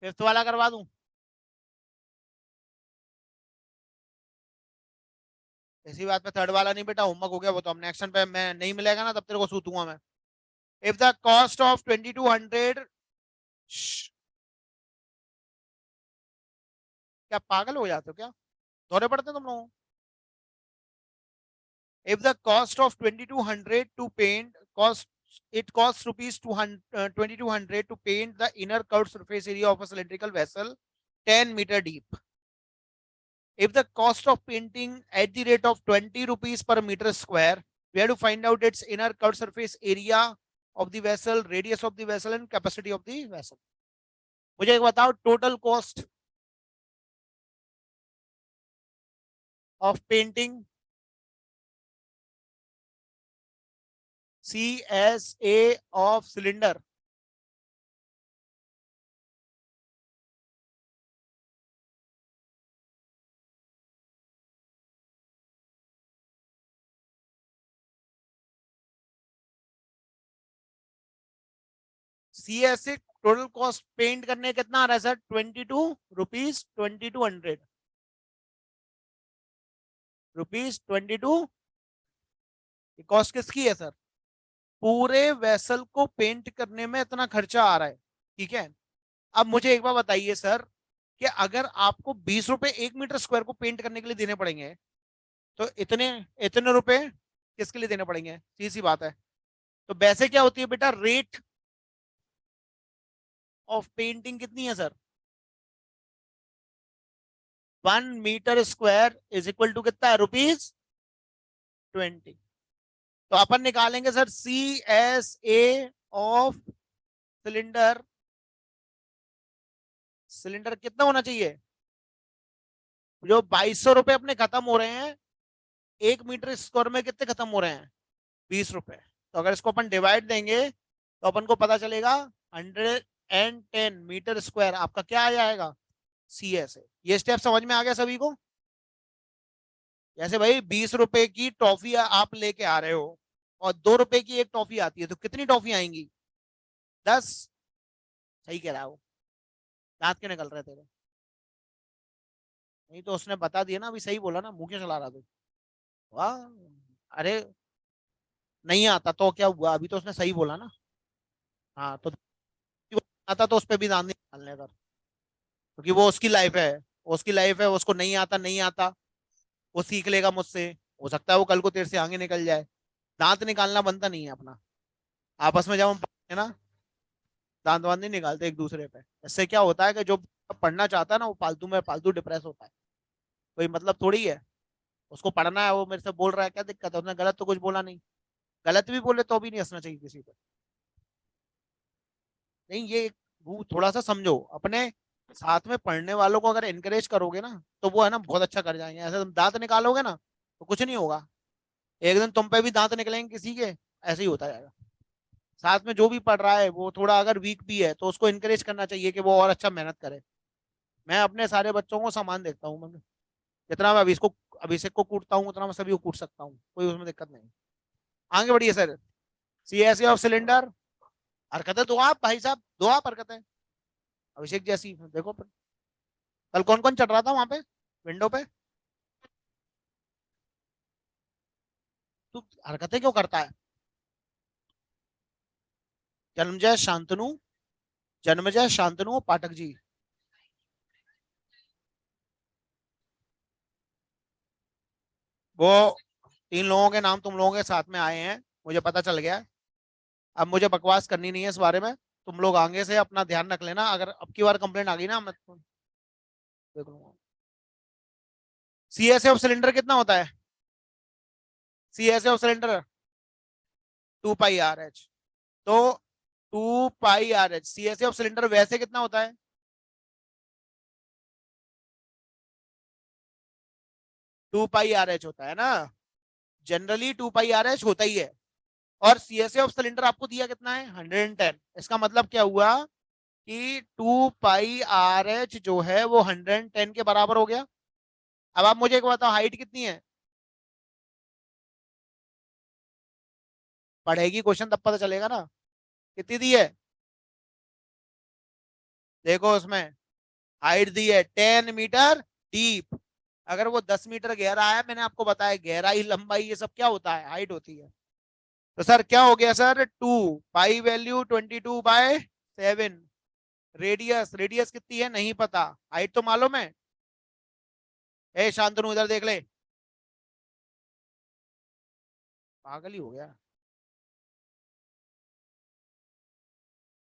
फिफ्थ वाला करवा दूं? इसी बात पे थर्ड वाला नहीं बेटा, होमवर्क हो गया वो तो, हमने एक्शन पे मैं नहीं मिलेगा ना तब तेरे को सूतूंगा मैं। इफ द कॉस्ट ऑफ 2200, क्या पागल हो जाते हो क्या? दौरे पड़ते हैं तुम लोगों? If the cost of 2200 to paint cost, it costs rupees 2200 to paint the inner curved surface area of a cylindrical vessel 10 meter deep. If the cost of painting at the rate of 20 rupees per meter square, we have to find out its inner curved surface area of the vessel, radius of the vessel and capacity of the vessel. मुझे एक बताओ, total cost of painting CSA of cylinder. CSA total cost paint करने कितना आ रहा है सर? 22 2200 रुपीज 22। कॉस्ट किसकी है सर? पूरे वेसल को पेंट करने में इतना खर्चा आ रहा है, ठीक है। अब मुझे एक बार बताइए सर कि अगर आपको 20 रुपए 1 मीटर स्क्वायर को पेंट करने के लिए देने पड़ेंगे तो इतने इतने रुपए किसके लिए देने पड़ेंगे? सीधी सी बात है। तो वैसे क्या होती है बेटा, रेट ऑफ पेंटिंग कितनी है sir? 1 metre square is equal to कितना है? ₹20। तो अपन निकालेंगे sir CSA of cylinder. Cylinder कितना होना चाहिए? जो 2200 रुपए अपने खत्म हो रहे हैं, 1 मीटर स्क्वायर में कितने खत्म हो रहे हैं? 20 रुपए। तो अगर इसको अपन डिवाइड देंगे तो अपन को पता चलेगा 110 मीटर स्क्वायर आपका क्या आ जाएगा? CSA। ये स्टेप समझ में आ गया सभी को? जैसे भाई 20 रुपए की टॉफी आप लेके आ रहे हो और 2 रुपए की एक टॉफी आती है, तो कितनी टॉफी आएंगी? 10। सही कह रहा है वो, दांत क्यों निकल रहे तेरे? नहीं तो उसने बता दिया ना, अभी सही बोला ना, मुंह क्यों चला रहा तू? वाह। अरे नहीं आता तो क्या हुआ, अभी तो उसने सही बोला ना। हाँ तो आता तो उस पर भी दांत नहीं निकालने का, क्योंकि वो उसकी लाइफ है, उसकी लाइफ है, उसको नहीं आता नहीं आता, वो सीख लेगा मुझसे। हो सकता है वो कल को तेरे से आगे निकल जाए। दांत निकालना बनता नहीं है अपना। आपस में जब हम पढ़ते हैं ना, दांत वांत नहीं निकालते एक दूसरे पे। इससे क्या होता है कि जो पढ़ना चाहता है ना वो फालतू में फालतू डिप्रेस होता है। कोई मतलब थोड़ी है, उसको पढ़ना है, वो मेरे से बोल रहा है, क्या दिक्कत है? उसने गलत तो कुछ बोला नहीं। गलत भी बोले तो भी नहीं हंसना चाहिए किसी पे। नहीं ये वो थोड़ा सा समझो, अपने साथ में पढ़ने वालों को अगर एनकरेज करोगे ना तो वो है ना बहुत अच्छा कर जाएंगे। ऐसे तुम दांत निकालोगे ना तो कुछ नहीं होगा, एक दिन तुम पे भी दांत निकलेंगे किसी के। ऐसे ही होता जाएगा। साथ में जो भी पढ़ रहा है वो थोड़ा अगर वीक भी है तो उसको इनकरेज करना चाहिए कि वो और अच्छा मेहनत करे। मैं अपने सारे बच्चों को समान देखता हूँ। मैं जितना मैं अभिषेक को कूटता हूँ उतना मैं सभी को कूट सकता हूँ, कोई उसमें दिक्कत नहीं। आगे बढ़िए सर। CSA of cylinder. हरकतें दो आप भाई साहब, दो आप हरकतें अभिषेक जैसी देखो। कल कौन कौन चढ़ रहा था वहां पे विंडो पे? तू हरकतें क्यों करता है? जन्मजय शांतनु, जन्मजय शांतनु पाठक जी। वो 3 लोगों के नाम तुम लोगों के साथ में आए हैं, मुझे पता चल गया है। अब मुझे बकवास करनी नहीं है इस बारे में। तुम लोग आगे से अपना ध्यान रख लेना, अगर अब की बार कंप्लेंट आ गई ना मैं देख लूंगा। CSA ऑफ सिलेंडर कितना होता है? CSA of cylinder 2 pi RH। तो 2 pi R H. CSA of cylinder वैसे कितना होता है? टू पाई आर एच होता है ना, जनरली 2 पाई आर एच होता ही है। और सीएसए ऑफ सिलेंडर आपको दिया कितना है? 110। इसका मतलब क्या हुआ कि 2 पाई आर एच जो है वो 110 के बराबर हो गया। अब आप मुझे एक बताओ, हाइट कितनी है? पढ़ेगी क्वेश्चन तब पता चलेगा ना। कितनी दी है? देखो उसमें हाइट दी है 10 मीटर डीप। अगर वो 10 मीटर गहरा है, मैंने आपको बताया गहराई लंबाई ये सब क्या होता है? हाइट होती है। तो सर क्या हो गया sir? 2 pi value 22/7। Radius, radius कितनी है नहीं पता, हाइट तो मालूम है। ए शांतनु इधर देख ले, पागल ही हो गया।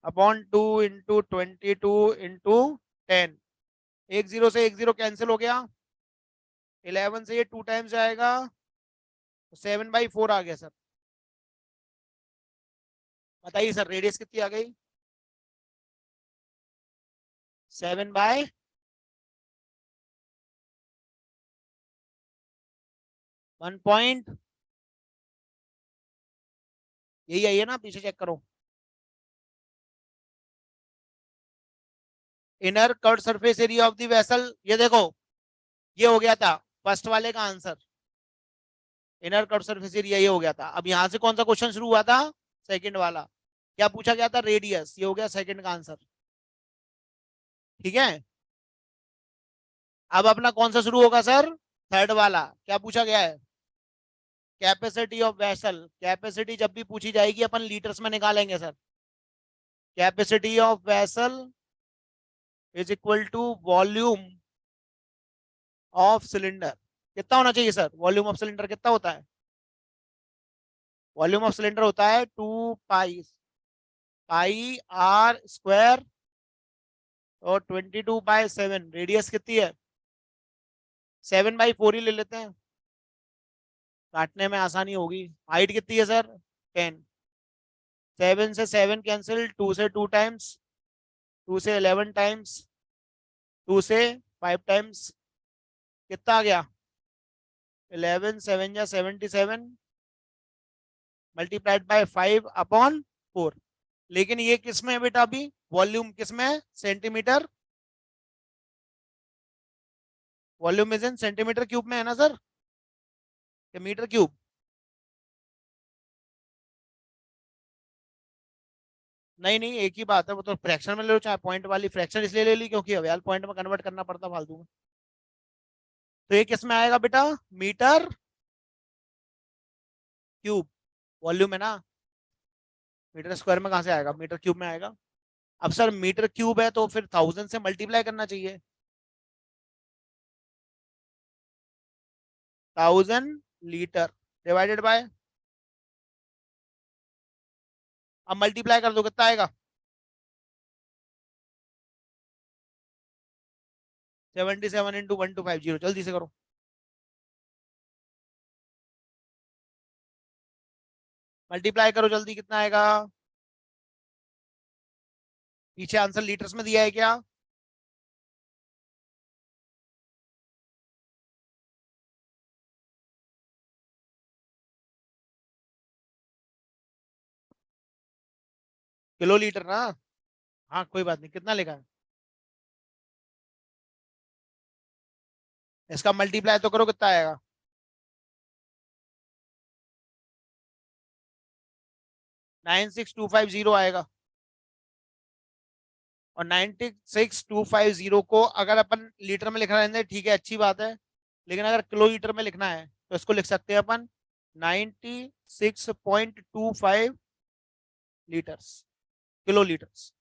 अपॉन 2 × 22 × 10। एक जीरो से एक जीरो कैंसिल हो गया, 11 से ये 2 टाइम्स आएगा, 7/4 आ गया सर। बताइए सर रेडियस कितनी आ गई? 7/, वन पॉइंट, यही आई है ना, पीछे चेक करो। Inner curve surface area of the vessel, ये देखो ये हो गया था फर्स्ट वाले का answer. Inner curve surface area ये हो गया था। अब यहां से कौन सा क्वेश्चन शुरू हुआ था? सेकंड वाला। क्या पूछा गया था? रेडियस। ये हो गया सेकंड का आंसर। ठीक है, अब अपना कौन सा शुरू होगा सर? थर्ड वाला। क्या पूछा गया है? Capacity of vessel. कैपेसिटी जब भी पूछी जाएगी अपन लीटर्स में निकालेंगे sir. Capacity of vessel is equal to volume of cylinder. कितना होना चाहिए सर? वॉल्यूम ऑफ सिलेंडर कितना होता है? वॉल्यूम ऑफ सिलेंडर होता है 2 पाई आर स्क्वायर और 22/7। रेडियस कितनी है? 7/4 ही ले लेते हैं, काटने में आसानी होगी। हाइट कितनी है सर? 10। 7 से 7 कैंसिल, 2 से 2 टाइम्स, 2 से 11 टाइम्स, 2 से 5 टाइम्स। कितना आ गया? 11 7 या 77 मल्टीप्लाइड बाय 5/4। लेकिन ये किस में है बेटा? अभी वॉल्यूम किस में है? Centimetre. Volume is in centimetre cube में है ना सर, या मीटर क्यूब? नहीं नहीं, एक ही बात है। वो तो फ्रैक्शन में ले लो, चाहे पॉइंट वाली फ्रैक्शन इसलिए ले ली क्योंकि अवयाल पॉइंट में कन्वर्ट करना पड़ता फालतू में। तो ये किस में आएगा बेटा? Metre cube. वॉल्यूम है ना, मीटर स्क्वायर में कहां से आएगा? मीटर क्यूब में आएगा। अब सर मीटर क्यूब है तो फिर 1000 से मल्टीप्लाई करना चाहिए। 1000 लीटर डिवाइडेड बाय, अब मल्टीप्लाई कर दो कितना आएगा? 77 × 1250। जल्दी से करो। मल्टीप्लाई करो जल्दी, कितना आएगा? पीछे आंसर लीटर्स में दिया है क्या? किलो लीटर ना? हाँ कोई बात नहीं, कितना लिखा है? इसका मल्टीप्लाई तो करो, कितना आएगा? 96250 आएगा। और 96250 को अगर अपन लीटर में लिखना रहते ठीक है, अच्छी बात है। लेकिन अगर किलो लीटर में लिखना है तो इसको लिख सकते हैं अपन 96.25 लीटर्स। Kilo litres.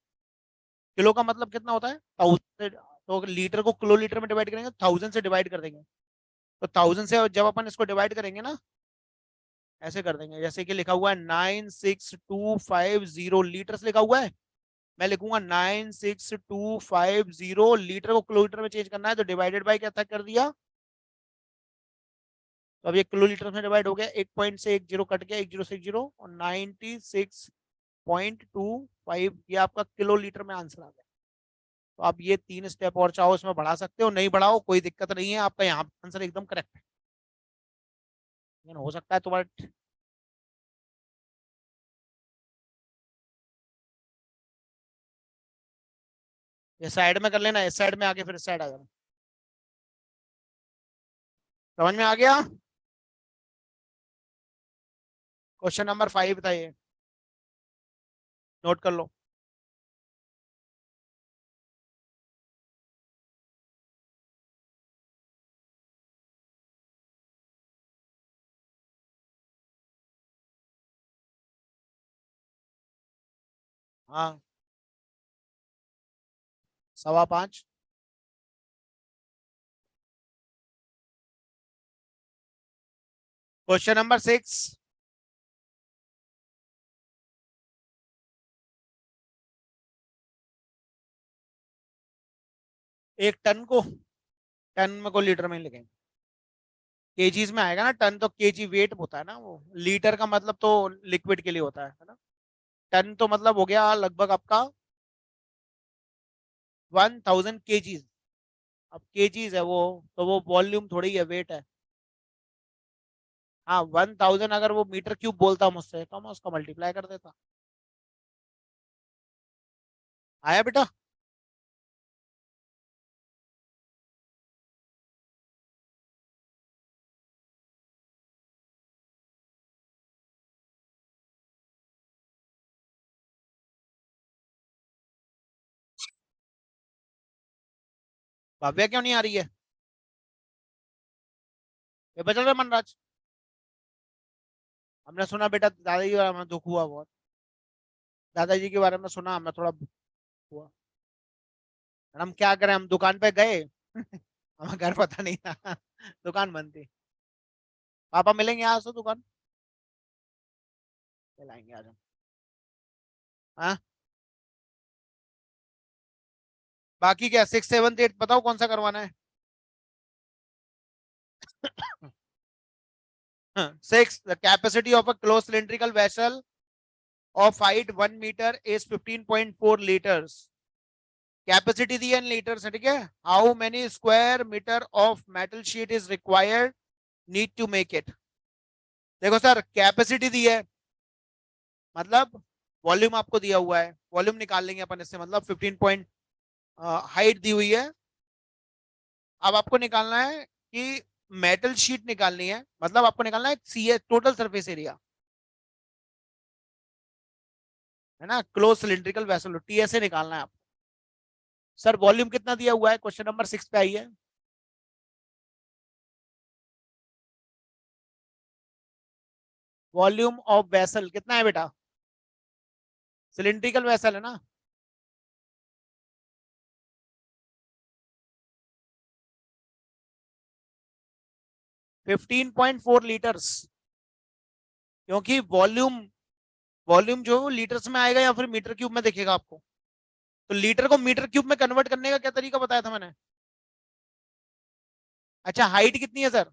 किलो का मतलब कितना होता है? 1000। तो अगर लीटर को किलो लीटर में डिवाइड करेंगे 1000 से डिवाइड कर देंगे। तो 1000 से जब अपन इसको डिवाइड करेंगे ना, ऐसे कर देंगे जैसे कि लिखा हुआ है 96250 लीटर्स लिखा हुआ है। मैं लिखूंगा 96250 लीटर को किलोलीटर में चेंज करना है, तो डिवाइडेड बाय क्या था कर दिया। तो अब ये किलोलीटर में डिवाइड हो गया, 1 पॉइंट से 1 जीरो कट गया, 1 जीरो से 1 जीरो, और 96 0.25 ये आपका किलो लीटर में आंसर आ गया। तो आप ये 3 स्टेप और चाहो इसमें बढ़ा सकते हो, नहीं बढ़ाओ कोई दिक्कत नहीं है, आपका यहाँ आंसर एकदम करेक्ट है। हो सकता है तुम्हारा ये साइड में कर लेना, इस साइड में आके फिर इस साइड आ जाना। समझ में आ गया? क्वेश्चन नंबर 5 था ये, नोट कर लो। हाँ 5:15। क्वेश्चन नंबर 6, एक टन को टन में को लीटर में लिखेंगे, केजीज में आएगा ना, टन तो केजी वेट होता है ना, वो लीटर का मतलब तो लिक्विड के लिए होता है ना। टन तो मतलब हो गया लगभग आपका 1000 केजीज। अब केजीज है वो, तो वो वॉल्यूम थोड़ी है, वेट है। हाँ 1000 अगर वो मीटर क्यूब बोलता मुझसे तो मैं उसका मल्टीप्लाई कर देता। आया बेटा? भव्या क्यों नहीं आ रही है? ये बचल रहे मनराज। हमने सुना बेटा दादाजी के बारे में दुख हुआ बहुत, दादाजी के बारे में सुना, हमें थोड़ा हुआ। हम क्या करें, हम दुकान पे गए हमें घर पता नहीं था दुकान बंद थी। पापा मिलेंगे आज तो दुकान मिलाएंगे आज हम। हाँ बाकी क्या 6, 7, 8 बताओ कौन सा करवाना है? 6, the capacity of a closed cylindrical vessel of height 1 meter is 15.4 liters। कैपेसिटी दी है लीटर से, ठीक है। How many square metre of metal sheet is required need to make it. देखो सर कैपेसिटी दी है, मतलब वॉल्यूम आपको दिया हुआ है, वॉल्यूम निकाल लेंगे अपन इससे, मतलब 15 पॉइंट हाइट दी हुई है। अब आपको निकालना है कि मेटल शीट निकालनी है, मतलब आपको निकालना है सी टोटल सरफेस एरिया, है ना, क्लोज सिलिंड्रिकल वेसल टीएसए निकालना है आपको। सर वॉल्यूम कितना दिया हुआ है, क्वेश्चन नंबर 6 पे आई है। वॉल्यूम ऑफ वेसल कितना है बेटा? सिलिंड्रिकल वेसल है ना, 15.4 लीटर्स। क्योंकि वॉल्यूम वॉल्यूम जो लीटर्स में आएगा या फिर मीटर क्यूब में दिखेगा आपको, तो लीटर को मीटर क्यूब में कन्वर्ट करने का क्या तरीका बताया था मैंने? अच्छा हाइट कितनी है सर?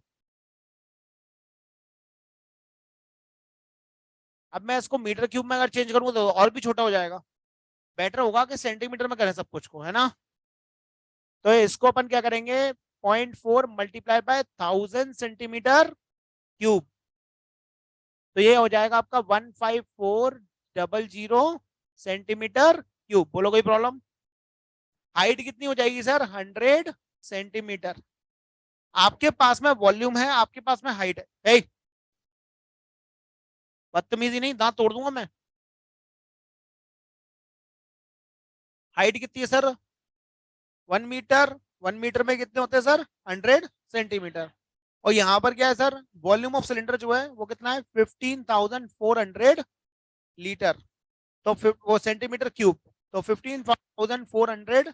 अब मैं इसको मीटर क्यूब में अगर चेंज करूंगा तो और भी छोटा हो जाएगा। बेटर होगा कि सेंटीमीटर में करें सब कुछ को, है ना। तो इसको अपन क्या करेंगे, 0.4 मल्टीप्लाई बाय 1000 सेंटीमीटर क्यूब, तो ये हो जाएगा आपका 15400 सेंटीमीटर क्यूब। बोलो कोई प्रॉब्लम? हाइट कितनी हो जाएगी सर? 100 सेंटीमीटर। आपके पास में वॉल्यूम है, आपके पास में हाइट है। बदतमीजी नहीं, दांत तोड़ दूंगा मैं। हाइट कितनी है सर? 1 मीटर। 1 मीटर में कितने होते हैं सर? 100 सेंटीमीटर। और यहाँ पर क्या है सर? वॉल्यूम ऑफ सिलेंडर जो है वो कितना है? 15,400 लीटर। तो वो सेंटीमीटर क्यूब, तो 15,400,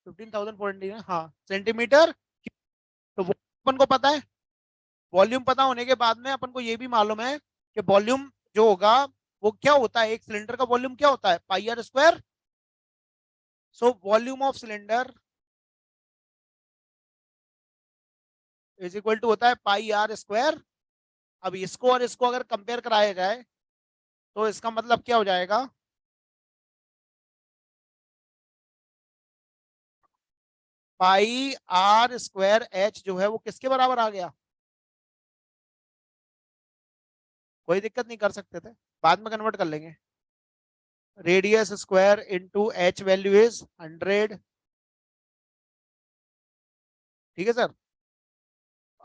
15,400 हाँ सेंटीमीटर। तो वो अपन को पता है, वॉल्यूम पता होने के बाद में अपन को ये भी मालूम है कि वॉल्यूम जो होगा वो क्या होता है, एक सिलेंडर का वॉल्यूम क्या होता है? Pi are square. So volume of cylinder is equal to होता है पाई आर स्क्वायर। अब इसको और इसको अगर कंपेयर कराया जाए तो इसका मतलब क्या हो जाएगा, पाई आर स्क्वायर एच जो है वो किसके बराबर आ गया, कोई दिक्कत नहीं, कर सकते थे, बाद में कन्वर्ट कर लेंगे। Radius square into h value is 100, ठीक है सर।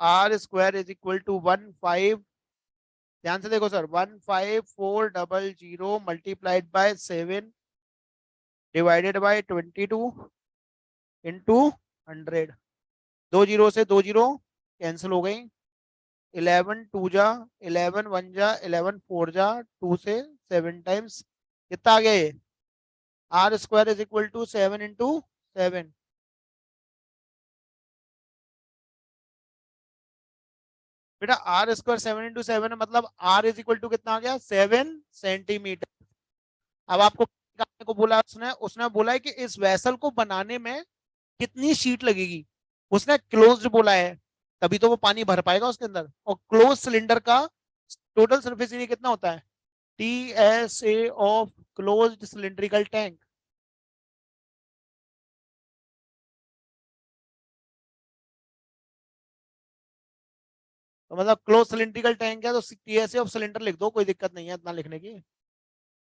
R square is equal to 15, ध्यान से देखो sir, 15400 multiplied by 7 divided by 22 into 100। 2 zero से 2 जीरो कैंसिल हो गई, 11 टू जा 11 वन जा 11 फोर जा 2 से 7 टाइम्स कितना आ गया ये, r square is equal to 7 into 7। बेटा आर स्क्वायर 7 इंटू 7 मतलब आर इज इक्वल टू कितना आ गया, 7 सेंटीमीटर। अब आपको निकालने को बोला उसने उसने बोला है कि इस वेसल को बनाने में कितनी शीट लगेगी, उसने क्लोज्ड बोला है, तभी तो वो पानी भर पाएगा उसके अंदर। और क्लोज सिलेंडर का टोटल सरफेस एरिया कितना होता है, T S A of closed cylindrical tank. तो मतलब क्लोज सिलेंड्रिकल टैंक है तो टीएसए ऑफ सिलेंडर लिख दो, कोई दिक्कत नहीं है इतना लिखने की।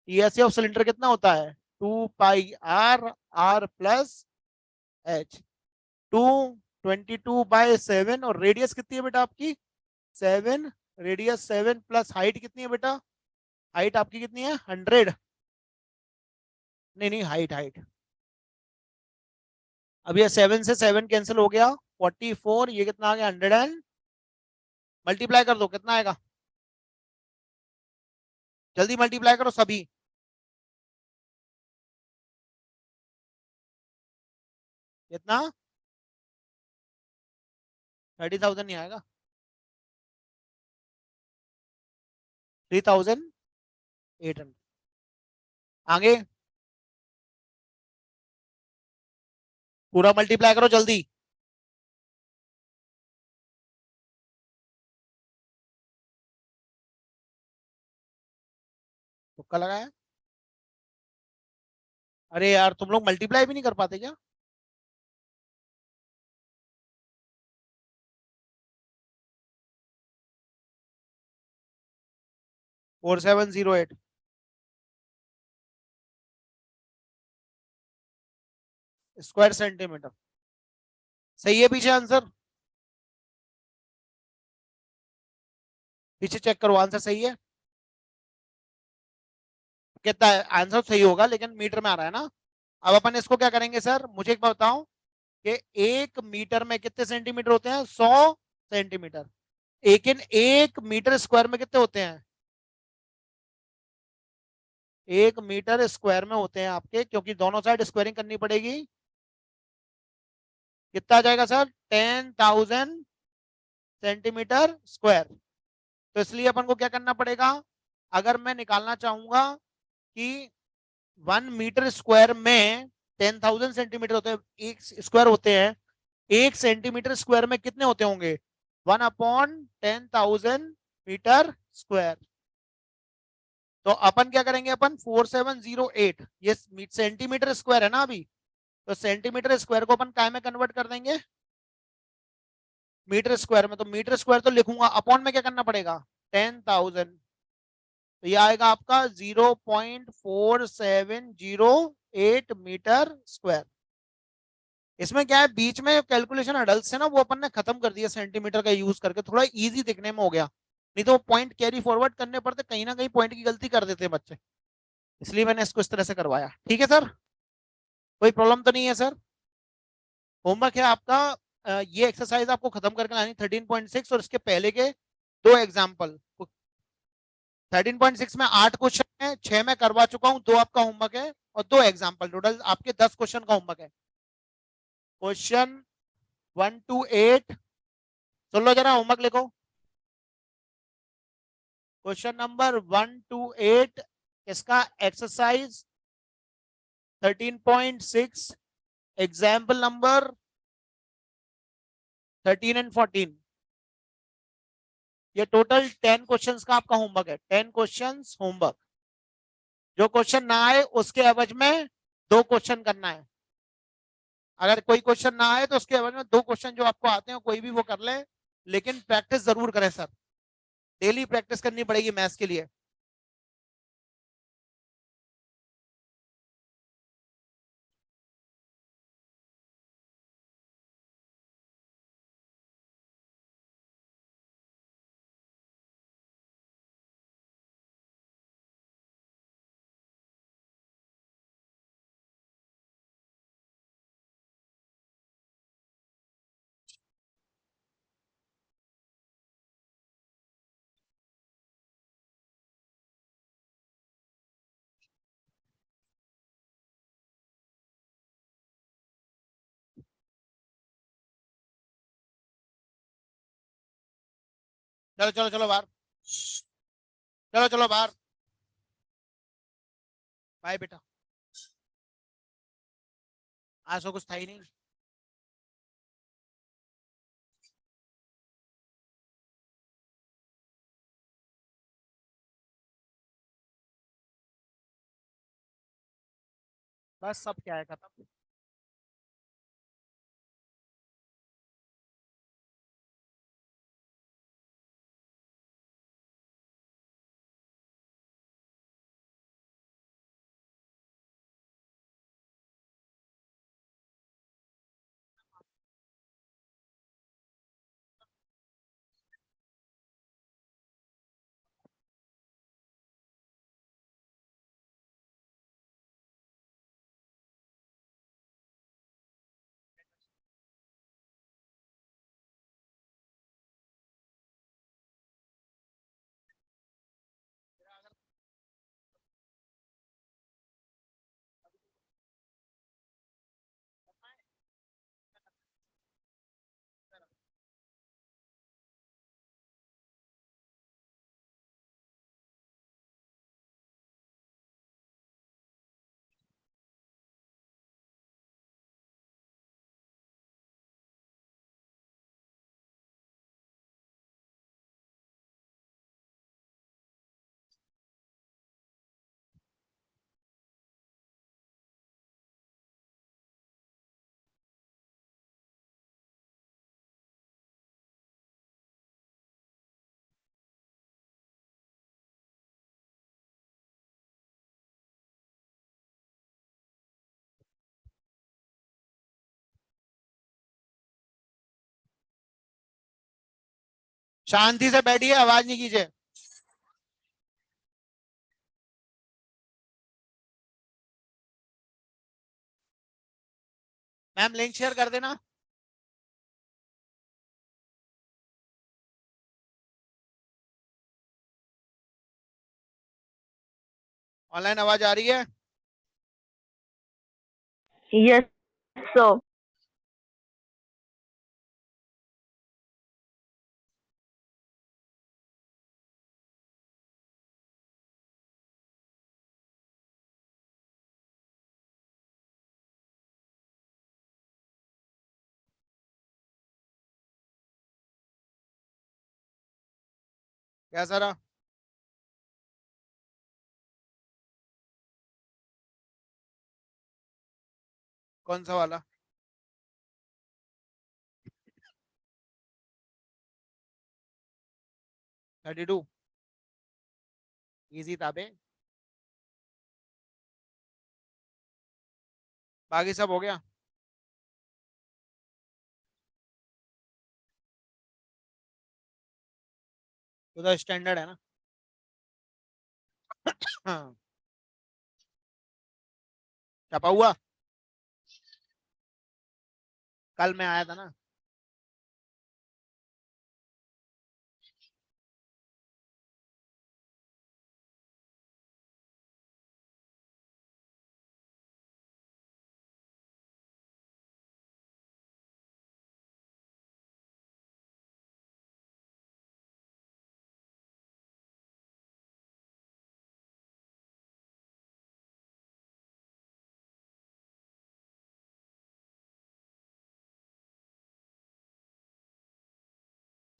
टीएसए ऑफ सिलेंडर कितना होता है, 2 पाई आर प्लस एच, 222/7, और रेडियस कितनी है बेटा आपकी 7, रेडियस 7 प्लस हाइट कितनी है बेटा, हाइट आपकी कितनी है 100, नहीं नहीं हाइट हाइट, अब ये 7 से 7 कैंसिल हो गया 44, ये कितना आ गया 100 एंड मल्टीप्लाई कर दो कितना आएगा, जल्दी मल्टीप्लाई करो सभी, कितना 30,000 नहीं आएगा, 3,800। आगे पूरा मल्टीप्लाई करो जल्दी, तुक्का लगाया, अरे यार तुम लोग मल्टीप्लाई भी नहीं कर पाते क्या, four seven zero eight square centimetre, सही है पीछे आंसर, पीछे चेक करो आंसर सही है, कितना है आंसर सही होगा लेकिन मीटर में आ रहा है ना। अब अपन इसको क्या करेंगे सर, मुझे एक बात बताओ कि 1 मीटर में कितने सेंटीमीटर होते हैं, 100 सेंटीमीटर, लेकिन 1 मीटर स्क्वायर में कितने होते हैं, 1 मीटर स्क्वायर में होते हैं आपके, क्योंकि दोनों साइड स्क्वायरिंग करनी पड़ेगी, कितना आ जाएगा सर 10,000 सेंटीमीटर स्क्वायर। तो इसलिए अपन को क्या करना पड़ेगा, अगर मैं निकालना चाहूंगा कि 1 मीटर स्क्वायर में 10,000 सेंटीमीटर होते हैं, एक स्क्वायर होते हैं, 1 सेंटीमीटर स्क्वायर में कितने होते होंगे, 1/10,000 मीटर स्क्वायर। तो अपन क्या करेंगे, अपन 4708, ये सेंटीमीटर स्क्वायर है ना अभी, तो सेंटीमीटर स्क्वायर को अपन काय में कन्वर्ट कर देंगे, मीटर स्क्वायर में, तो मीटर स्क्वायर तो लिखूंगा, अपॉन में क्या करना पड़ेगा 10,000, तो ये आएगा आपका 0.4708 मीटर स्क्वायर। इसमें क्या है, बीच में कैलकुलेशन अडल्ट से ना वो अपन ने खत्म कर दिया सेंटीमीटर का यूज करके, थोड़ा इजी दिखने में हो गया, नहीं तो पॉइंट कैरी फॉरवर्ड करने पड़ते, कहीं ना कहीं पॉइंट की गलती कर देते बच्चे, इसलिए मैंने इसको इस तरह से करवाया, ठीक है सर, कोई प्रॉब्लम तो नहीं है सर। होमवर्क है आपका, ये एक्सरसाइज आपको खत्म करके लानी 13.6 और इसके पहले के 2 एग्जाम्पल। 13.6 में 8 क्वेश्चन है, 6 में करवा चुका हूं, 2 आपका होमवर्क है और 2 एग्जाम्पल, टोटल आपके 10 क्वेश्चन का होमवर्क है। क्वेश्चन 1 to 8 सुन लो जरा, होमवर्क लिखो, क्वेश्चन नंबर 1 to 8 इसका एक्सरसाइज 13.6, एग्जाम्पल नंबर 13 and 14, ये टोटल 10 क्वेश्चंस का आपका होमवर्क है, 10 क्वेश्चंस होमवर्क। जो क्वेश्चन ना आए उसके एवज में 2 क्वेश्चन करना है। अगर कोई क्वेश्चन ना आए तो उसके एवज में 2 क्वेश्चन जो आपको आते हैं कोई भी वो कर ले, लेकिन प्रैक्टिस जरूर करें सर। डेली प्रैक्टिस करनी पड़ेगी मैथ्स के लिए। चलो चलो चलो बाहर, चलो चलो बाहर। बाय बेटा, आज तो कुछ था ही नहीं। बस सब क्या है खत्म। शांति से बैठिए, आवाज नहीं कीजिए। मैम लिंक शेयर कर देना। ऑनलाइन आवाज आ रही है? Yes, sir. क्या सर? कौन सा वाला? 32 इजी था बे। बाकी सब हो गया। तो स्टैंडर्ड है ना। हाँ, छपा हुआ कल मैं आया था ना।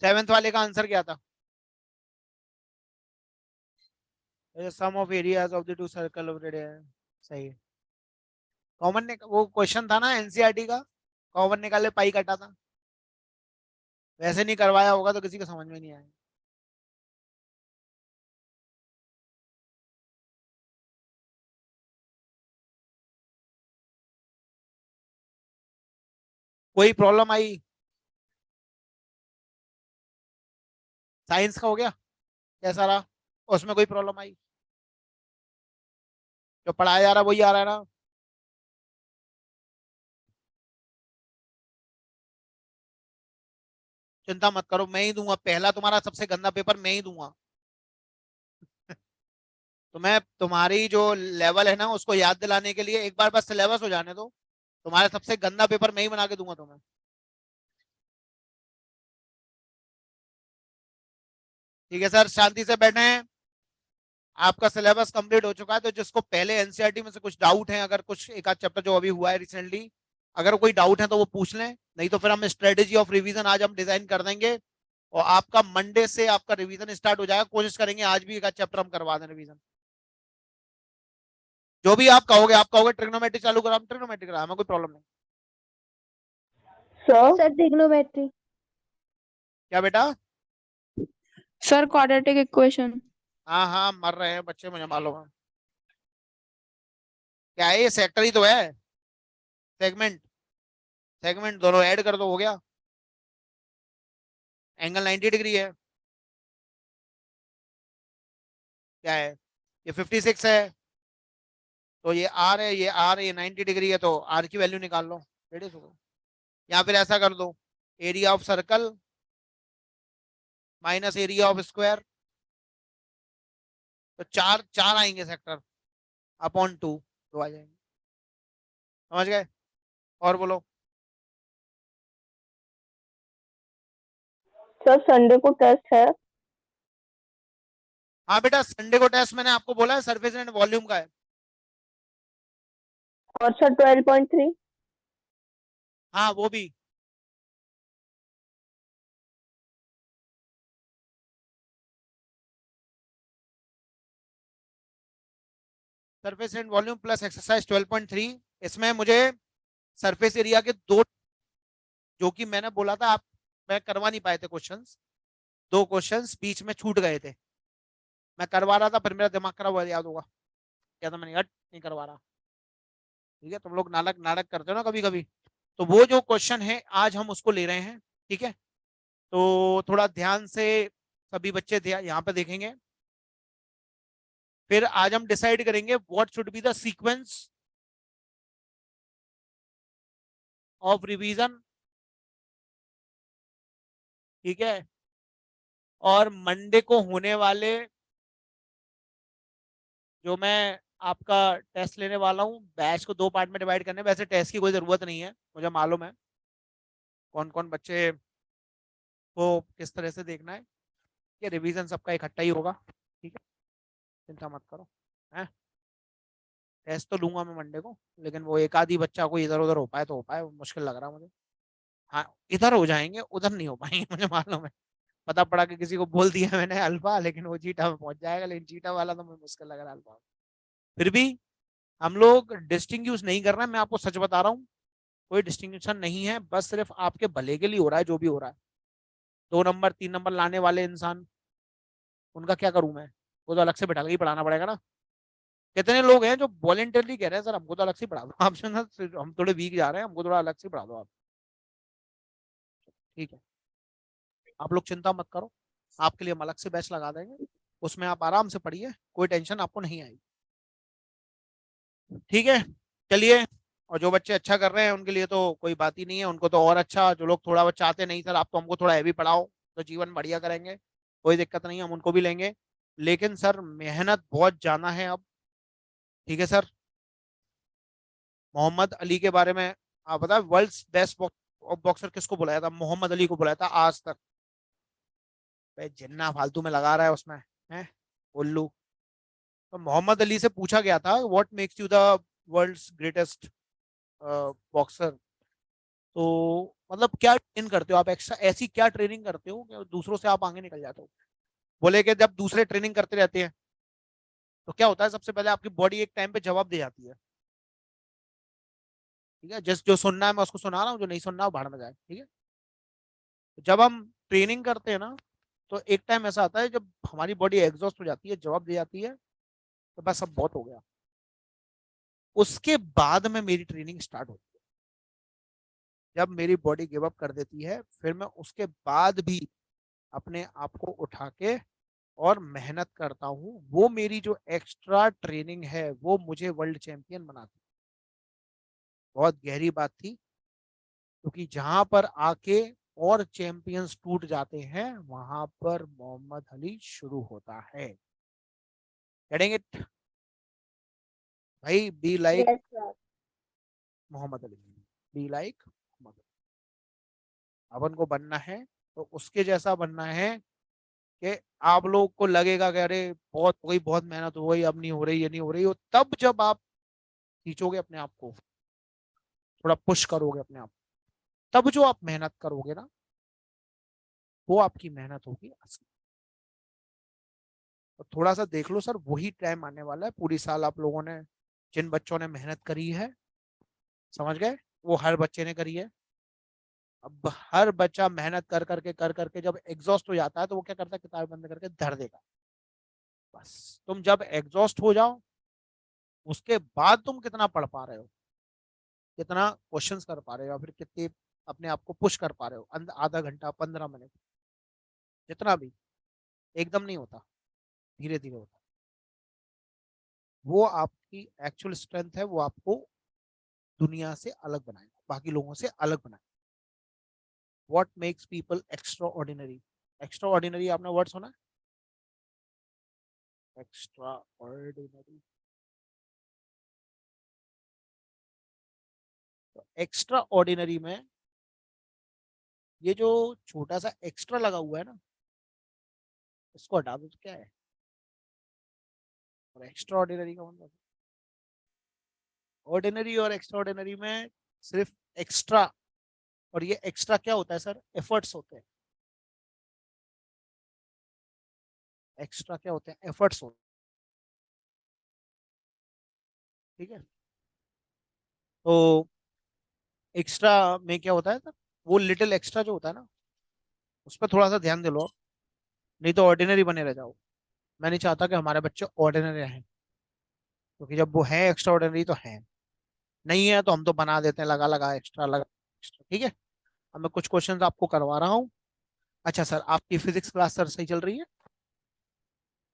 सेवेंथ वाले का आंसर क्या था? Sum of areas of the two circle of radius. सही है। कॉमन ने वो क्वेश्चन था ना एनसीईआरटी का, कॉमन निकाले पाई कटा था। वैसे नहीं करवाया होगा तो किसी को समझ में नहीं आएगा। कोई प्रॉब्लम आई? साइंस का हो गया, कैसा रहा? उसमें कोई प्रॉब्लम आई? जो पढ़ाया जा रहा है वही आ रहा है ना? चिंता मत करो, मैं ही दूंगा पहला, तुम्हारा सबसे गंदा पेपर मैं ही दूंगा। तो मैं तुम्हारी जो लेवल है ना उसको याद दिलाने के लिए एक बार बस सिलेबस हो जाने दो, तुम्हारा सबसे गंदा पेपर मैं ही बना के दूंगा तुम्हें। ठीक है सर, शांति से बैठे हैं। आपका सिलेबस कंप्लीट हो चुका है, तो जिसको पहले एनसीईआरटी में से कुछ डाउट है, अगर कुछ एक आध चैप्टर जो अभी हुआ है रिसेंटली, अगर कोई डाउट है तो वो पूछ लें, नहीं तो फिर हम स्ट्रेटेजी ऑफ रिवीजन आज हम डिजाइन कर देंगे और आपका मंडे से आपका रिवीजन स्टार्ट हो जाएगा। कोशिश करेंगे आज भी एक आध चैप्टर हम करवा दें रिवीजन। जो भी आप कहोगे ट्रिग्नोमेट्री चालू करो, हम ट्रिग्नोमेट्री करा, हमें कोई प्रॉब्लम नहीं। Sir, trigonometry. क्या बेटा? Sir quadratic equation. हाँ हाँ, मर रहे हैं बच्चे, मुझे मालूम है। क्या है ये, सेक्टर ही तो है। सेगमेंट, सेगमेंट दोनों ऐड कर दो, हो गया। एंगल 90 डिग्री है। क्या है ये? 56 है, तो ये आर है, ये आर है, ये 90 डिग्री है, तो आर की वैल्यू निकाल लो। रेडियस हो गया। या फिर ऐसा कर दो, area of circle minus area of square, तो चार चार आएंगे सेक्टर अपॉन टू, दो आ जाएंगे। समझ गए? और बोलो। सर संडे को टेस्ट है। हाँ बेटा, संडे को टेस्ट मैंने आपको बोला है सरफेस एंड वॉल्यूम का है। और सर 12.3। हाँ वो भी। Surface and volume plus exercise 12.3। इसमें मुझे सरफेस एरिया के दो, जो कि मैंने बोला था आप, मैं करवा नहीं पाए थे क्वेश्चंस, दो क्वेश्चंस बीच में छूट गए थे। मैं करवा रहा था, फिर मेरा दिमाग खराब हुआ, याद होगा क्या था, मैंने हट नहीं करवा रहा। ठीक है, तुम लोग नाटक नाटक करते हो ना कभी कभी। तो वो जो क्वेश्चन है आज हम उसको ले रहे हैं। ठीक है, तो थोड़ा ध्यान से सभी बच्चे यहाँ पे देखेंगे। फिर आज हम डिसाइड करेंगे what should be the sequence of revision. ठीक है, और मंडे को होने वाले जो मैं आपका टेस्ट लेने वाला हूँ, बैच को दो पार्ट में डिवाइड करने, वैसे टेस्ट की कोई जरूरत नहीं है, मुझे मालूम है कौन कौन बच्चे को किस तरह से देखना है। ये रिवीजन सबका इकट्ठा ही होगा। ठीक है, चिंता मत करो। है, टेस्ट तो लूंगा मैं मंडे को, लेकिन वो एक आधी बच्चा को इधर उधर हो पाए तो हो पाए, मुश्किल लग रहा है मुझे। हाँ, इधर हो जाएंगे, उधर नहीं हो पाएंगे, मुझे मालूम है। पता पड़ा कि किसी को बोल दिया मैंने अल्फा, लेकिन वो चीटा में पहुंच जाएगा, लेकिन चीटा वाला तो मुझे मुश्किल लग रहा है अल्फा। फिर भी हम लोग डिस्टिंग्विश नहीं कर रहे हैं, मैं आपको सच बता रहा हूँ, कोई डिस्टिंग्विशन नहीं है, बस सिर्फ आपके भले के लिए हो रहा है जो भी हो रहा है। 2 नंबर 3 नंबर लाने वाले इंसान, उनका क्या करूं मैं? वो तो अलग से बैठा के ही पढ़ाना पड़ेगा ना। कितने लोग हैं जो वॉलेंटरली कह रहे हैं सर हमको तो अलग से पढ़ा दो आप, हम थोड़े वीक जा रहे हैं, हमको थोड़ा अलग से पढ़ा दो आप। ठीक है, आप लोग चिंता मत करो, आपके लिए हम अलग से बैच लगा देंगे, उसमें आप आराम से पढ़िए, कोई टेंशन आपको नहीं आएगी। ठीक है, चलिए। और जो बच्चे अच्छा कर रहे हैं उनके लिए तो कोई बात ही नहीं है, उनको तो और अच्छा, जो लोग थोड़ा बहुत चाहते नहीं सर आप तो हमको थोड़ा हैवी पढ़ाओ, तो जीवन बढ़िया करेंगे, कोई दिक्कत नहीं है, हम उनको भी लेंगे। लेकिन सर मेहनत बहुत जाना है अब। ठीक है सर, मोहम्मद अली के बारे में आप बताए, वर्ल्ड्स बेस्ट बॉक्सर किसको बुलाया था? मोहम्मद अली को बुलाया था आज तक। भाई जिन्ना फालतू में लगा रहा है उसमें, है उल्लू। तो मोहम्मद अली से पूछा गया था what makes you the world's greatest boxer, तो मतलब क्या ट्रेन करते हो आप, एक्स्ट्रा ऐसी क्या ट्रेनिंग करते हो कि दूसरों से आप आगे निकल जाते हो? बोले कि जब दूसरे ट्रेनिंग करते रहते हैं तो क्या होता है, सबसे पहले आपकी बॉडी एक टाइम पे जवाब दे जाती है, ठीक है। जिस जो सुनना है मैं उसको सुना रहा हूँ, जो नहीं सुनना वो बाहर में जाए, ठीक है। तो जब हम ट्रेनिंग करते हैं ना, तो एक टाइम ऐसा आता है जब हमारी बॉडी एग्जॉस्ट हो जाती है, जवाब दे जाती है, तो बस अब बहुत हो गया। उसके बाद में मेरी ट्रेनिंग स्टार्ट होती है। जब मेरी बॉडी गिव अप कर देती है, फिर मैं उसके बाद भी अपने आप को उठा के और मेहनत करता हूँ। वो मेरी जो एक्स्ट्रा ट्रेनिंग है वो मुझे वर्ल्ड चैंपियन बनाती है। बहुत गहरी बात थी, क्योंकि जहां पर आके और चैंपियंस टूट जाते हैं, वहां पर मोहम्मद अली शुरू होता है। गेटिंग इट भाई? Be like Yes, sir. Mohammad Ali, be like Mohammad Ali. अपन को बनना है तो उसके जैसा बनना है कि आप लोग को लगेगा कि अरे बहुत हो गई, बहुत मेहनत हो गई, अब नहीं हो रही, ये नहीं हो रही हो। तब जब आप खींचोगे अपने आप को, थोड़ा पुश करोगे अपने आप, तब जो आप मेहनत करोगे ना, वो आपकी मेहनत होगी असली। तो थोड़ा सा देख लो सर, वही टाइम आने वाला है। पूरी साल आप लोगों ने, जिन बच्चों ने मेहनत करी है, समझ गए, वो हर बच्चे ने करी है। अब हर बच्चा मेहनत कर करके जब एग्जॉस्ट हो जाता है, तो वो क्या करता है, किताब बंद करके धर देगा। बस तुम जब एग्जॉस्ट हो जाओ, उसके बाद तुम कितना पढ़ पा रहे हो, कितना क्वेश्चंस कर पा रहे हो, या फिर कितनी अपने आप को पुश कर पा रहे हो, आधा घंटा, 15 मिनट, जितना भी, एकदम नहीं होता, धीरे धीरे होता है। वो आपकी एक्चुअल स्ट्रेंथ है, वो आपको दुनिया से अलग बनाएगा, बाकी लोगों से अलग बनाएगा। What makes people extra ordinary? Extra ordinary आपने वर्ड सुना है? एक्स्ट्रा ऑर्डिनरी, तो एक्स्ट्रा ऑर्डिनरी में ये जो छोटा सा एक्स्ट्रा लगा हुआ है ना, इसको हटा दो तो क्या है? और एक्स्ट्रा ऑर्डिनरी का मतलब, ऑर्डिनरी और एक्स्ट्रा ऑर्डिनरी में सिर्फ एक्स्ट्रा, और ये एक्स्ट्रा क्या होता है सर? एफर्ट्स होते हैं। एक्स्ट्रा क्या होते हैं? एफर्ट्स होते हैं, ठीक है। तो एक्स्ट्रा में क्या होता है सर? वो लिटिल एक्स्ट्रा जो होता है ना, उस पर थोड़ा सा ध्यान दे लो, नहीं तो ऑर्डिनरी बने रह जाओ। मैं नहीं चाहता कि हमारे बच्चे ऑर्डिनरी रहें, क्योंकि जब वो है एक्स्ट्रा ऑर्डिनरी तो है, नहीं है तो हम तो बना देते हैं, लगा लगा एक्स्ट्रा, लगा एक्स्ट्रा, ठीक है। अब मैं कुछ क्वेश्चंस आपको करवा रहा हूँ। अच्छा सर, आपकी फिजिक्स क्लास सर सही चल रही है?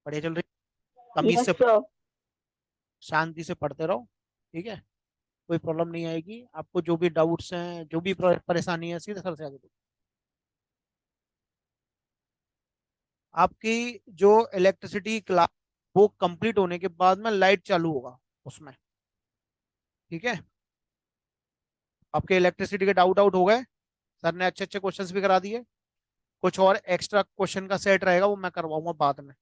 बढ़िया चल रही है? तमीज Yes, से, sir. शांति से पढ़ते रहो, ठीक है। कोई प्रॉब्लम नहीं आएगी आपको। जो भी डाउट्स हैं, जो भी परेशानी है, सीधे सर से आगे पूछो। आपकी जो इलेक्ट्रिसिटी क्लास, वो कंप्लीट होने के बाद में लाइट चालू होगा उसमें, ठीक है। आपके इलेक्ट्रिसिटी के डाउट आउट हो गए? सर ने अच्छे अच्छे क्वेश्चंस भी करा दिए। कुछ और एक्स्ट्रा क्वेश्चन का सेट रहेगा, वो मैं करवाऊंगा बाद में,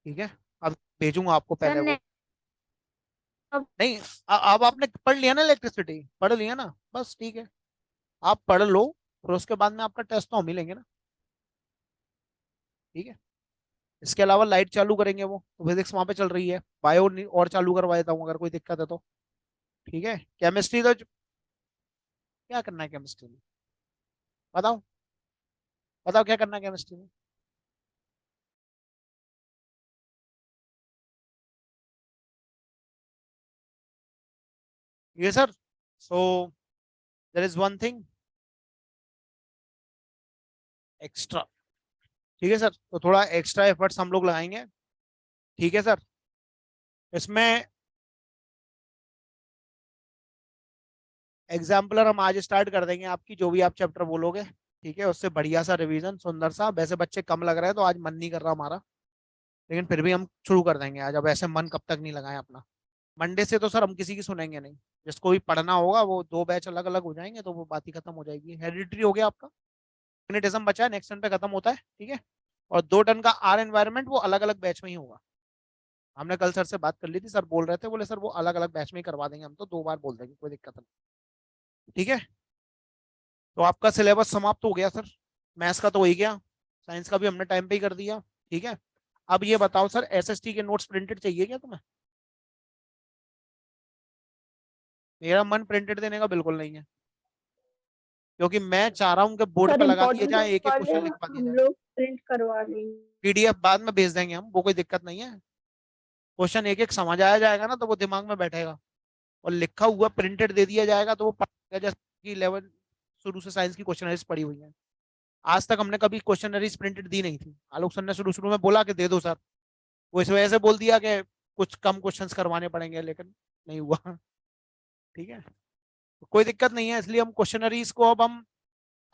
ठीक है। अब भेजूंगा आपको सर पहले ने वो। नहीं, अब आपने पढ़ लिया ना, इलेक्ट्रिसिटी पढ़ लिया ना, बस ठीक है। आप पढ़ लो, फिर उसके बाद में आपका टेस्ट तो हम ही लेंगे ना, ठीक है। इसके अलावा लाइट चालू करेंगे, वो तो फिजिक्स वहां पे चल रही है, बायो और चालू करवा देता हूँ अगर कोई दिक्कत है तो, ठीक है। केमिस्ट्री तो क्या करना है केमिस्ट्री में? बताओ, बताओ क्या करना है केमिस्ट्री में? ये sir, so there is one thing extra, ठीक है सर। तो थोड़ा एक्स्ट्रा एफर्ट्स हम लोग लगाएंगे, ठीक है सर। इसमें एग्जाम्पलर हम आज स्टार्ट कर देंगे आपकी, जो भी आप चैप्टर बोलोगे, ठीक है। उससे बढ़िया सा रिवीजन, सुंदर सा। वैसे बच्चे कम लग रहे हैं तो आज मन नहीं कर रहा हमारा, लेकिन फिर भी हम शुरू कर देंगे आज। अब ऐसे मन कब तक नहीं लगाए अपना। मंडे से तो सर हम किसी की सुनेंगे नहीं। जिसको भी पढ़ना होगा वो 2 बैच अलग अलग हो जाएंगे, तो वो बात ही खत्म हो जाएगी। हेरिडिटरी हो गया आपका, मैग्नेटिज्म बचा है, नेक्स्ट टर्न पे खत्म होता है, ठीक है। और 2 टर्न का आर एनवायरमेंट वो अलग अलग बैच में ही होगा। हमने कल सर से बात कर ली थी, सर बोल रहे थे, बोले सर वो अलग अलग बैच में ही करवा देंगे हम, तो 2 बार बोल देंगे, कोई दिक्कत नहीं, ठीक है। तो आपका सिलेबस समाप्त हो गया सर। मैथ्स का तो हो ही गया, साइंस का भी हमने टाइम पे ही कर दिया, ठीक है। अब ये बताओ सर, एसएसटी के नोट्स प्रिंटेड चाहिए क्या तुम्हें? मेरा मन प्रिंटेड देने का बिल्कुल नहीं है, क्योंकि मैं चाह रहा हूँ कि बोर्ड सर पे लगा दिए इम्पोर्टेंट जाए, एक एक वाले क्वेश्चन लिखवा दिए हम जाए। लोग प्रिंट करवा लेंगे। पीडीएफ बाद में भेज देंगे हम, वो कोई दिक्कत नहीं है। क्वेश्चन एक एक समझ आया जाएगा ना, तो वो दिमाग में बैठेगा। और लिखा हुआ प्रिंटेड दे दिया जाएगा तो वो पढ़ेगा, जैसे कि 11 शुरू से साइंस की क्वेश्चनरीज पड़ी हुई है। आज तक हमने कभी क्वेश्चनरीज प्रिंटेड दी नहीं थी। आलोक सर ने शुरू शुरू में बोला कि दे दो सर, वो इस वजह से बोल दिया कि कुछ कम क्वेश्चंस करवाने पड़ेंगे, लेकिन नहीं हुआ। ठीक है, तो कोई दिक्कत नहीं है, इसलिए हम क्वेश्चनरीज को अब हम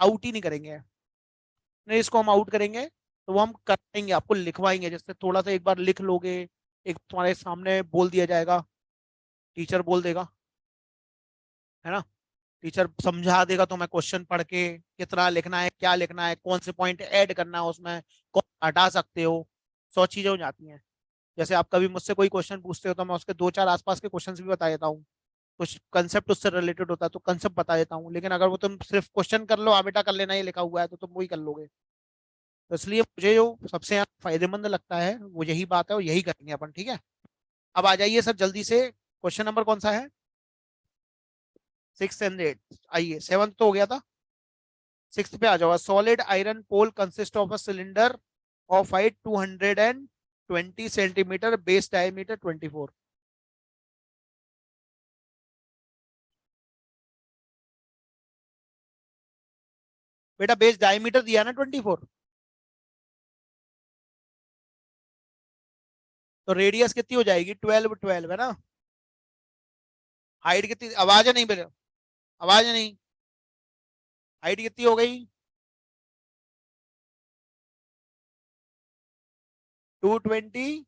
आउट ही नहीं करेंगे। नहीं, इसको हम आउट करेंगे तो वो हम करेंगे, आपको लिखवाएंगे, जैसे थोड़ा सा एक बार लिख लोगे, एक तुम्हारे सामने बोल दिया जाएगा, टीचर बोल देगा, है ना, टीचर समझा देगा तुम्हें क्वेश्चन पढ़ के कितना लिखना है, क्या लिखना है, कौन से पॉइंट ऐड करना है उसमें, कौन हटा सकते हो, 100 चीजें हो जाती हैं। जैसे आप कभी मुझसे कोई क्वेश्चन पूछते हो तो मैं उसके 2-4 आसपास के क्वेश्चन भी बता देता हूँ, कुछ कंसेप्ट उससे रिलेटेड होता है तो कंसेप्ट बता देता हूँ। लेकिन अगर वो तुम सिर्फ क्वेश्चन कर लो, आ बेटा कर लेना, ये लिखा हुआ है, तो तुम वही कर लोगे। तो इसलिए मुझे जो सबसे फायदेमंद लगता है वो यही बात है, और यही करेंगे अपन। ठीक है, अब आ जाइए सर जल्दी से, क्वेश्चन नंबर कौन सा है? 6 एंड 8। आइए, 7 तो हो गया था, 6 पे आ जाओ। Solid iron pole consist of a cylinder of height 220 centimetre, base diameter 24। बेटा बेस डायमीटर दिया ना 24, तो रेडियस कितनी हो जाएगी? 12 है ना। हाइट कितनी? आवाज नहीं बेटा, आवाज नहीं। हाइट कितनी हो गई? 220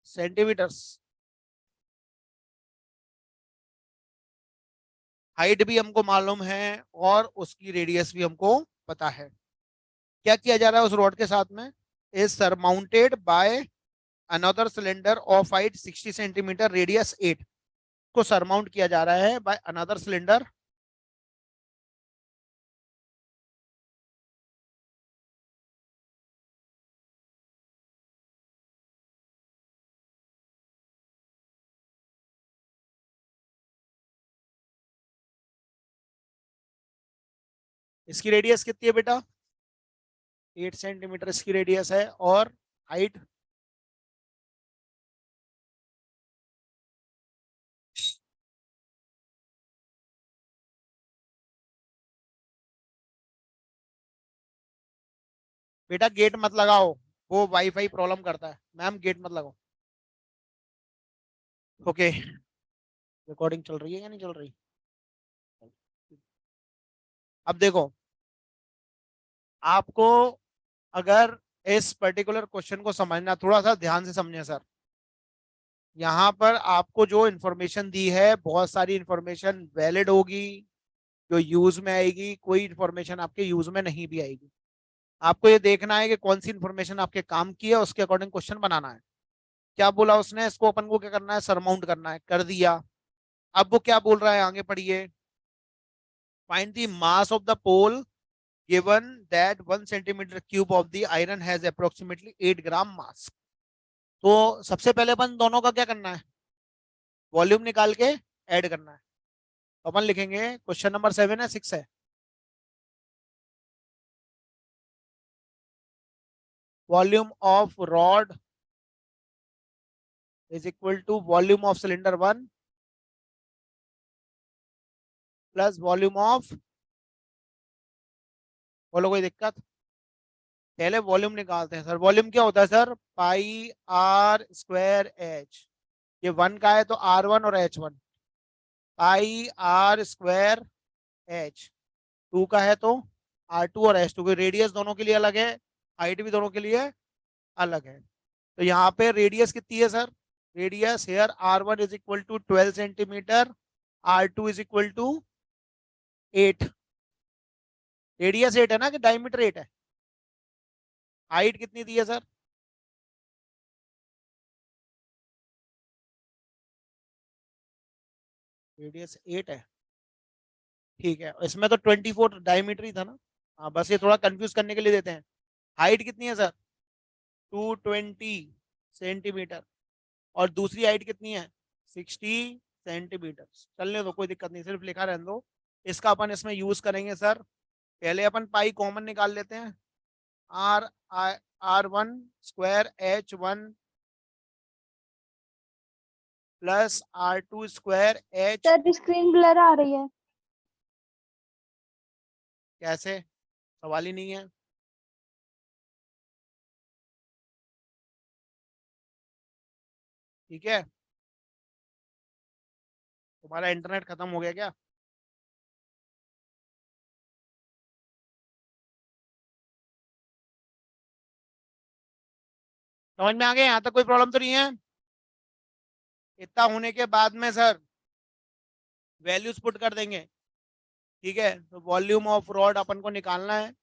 सेंटीमीटर्स। हाइट भी हमको मालूम है और उसकी रेडियस भी हमको पता है। क्या किया जा रहा है उस रॉड के साथ में? Is surmounted by another cylinder of height 60 centimetre, radius 8 को सरमाउंट किया जा रहा है बाय अनदर सिलेंडर। इसकी रेडियस कितनी है बेटा? 8 सेंटीमीटर इसकी रेडियस है, और हाइट बेटा गेट मत लगाओ, वो वाईफाई प्रॉब्लम करता है। मैम गेट मत लगाओ। ओके, रिकॉर्डिंग चल रही है या नहीं चल रही? अब देखो, आपको अगर इस पर्टिकुलर क्वेश्चन को समझना, थोड़ा सा ध्यान से समझे सर। यहाँ पर आपको जो इन्फॉर्मेशन दी है, बहुत सारी इन्फॉर्मेशन वैलिड होगी जो यूज में आएगी, कोई इन्फॉर्मेशन आपके यूज में नहीं भी आएगी। आपको ये देखना है कि कौन सी इन्फॉर्मेशन आपके काम की है, उसके अकॉर्डिंग क्वेश्चन बनाना है। क्या बोला उसने? इसको अपन को क्या करना है? सरमाउंट करना है, कर दिया। अब वो क्या बोल रहा है, आगे पढ़िए। Find the mass of the pole given that 1 centimeter cube of the iron has approximately 8 ग्राम मास। तो सबसे पहले अपन दोनों का क्या करना है? वॉल्यूम निकाल के ऐड करना है। तो अपन लिखेंगे, क्वेश्चन नंबर 7 है, 6 है। Volume of rod is equal to volume of cylinder 1 plus volume of, बोलो कोई दिक्कत? पहले वॉल्यूम निकालते हैं सर। वॉल्यूम क्या होता है sir? Pi are square H. ये 1 का है तो R1 और H1, pi are square H. 2 का है तो R2 और H2 की रेडियस दोनों के लिए अलग है, हाइट भी दोनों के लिए अलग है। तो यहाँ पे रेडियस कितनी है sir? Radius here R1 is equal to 12 centimetre, R2 is equal to 8। Radius 8 है ना, कि डायमीटर 8 है? हाइट कितनी दी है सर? रेडियस 8 है, ठीक है। इसमें तो 24 डायमीटर ही था ना। हाँ, बस ये थोड़ा कंफ्यूज करने के लिए देते हैं। हाइट कितनी है सर? 220 सेंटीमीटर और दूसरी हाइट कितनी है 60 सेंटीमीटर। चलने दो, कोई दिक्कत नहीं, सिर्फ लिखा रहने दो। इसका अपन इसमें यूज करेंगे सर। पहले अपन पाई कॉमन निकाल लेते हैं। R1 square H1 plus R2 square H। Sir screen blur आ रही है। कैसे, सवाल ही नहीं है। ठीक है, तुम्हारा इंटरनेट खत्म हो गया क्या? समझ में आ गया? यहाँ तक कोई प्रॉब्लम तो नहीं है? इतना होने के बाद में सर वैल्यूज पुट कर देंगे। ठीक है, तो वॉल्यूम ऑफ रॉड अपन को निकालना है।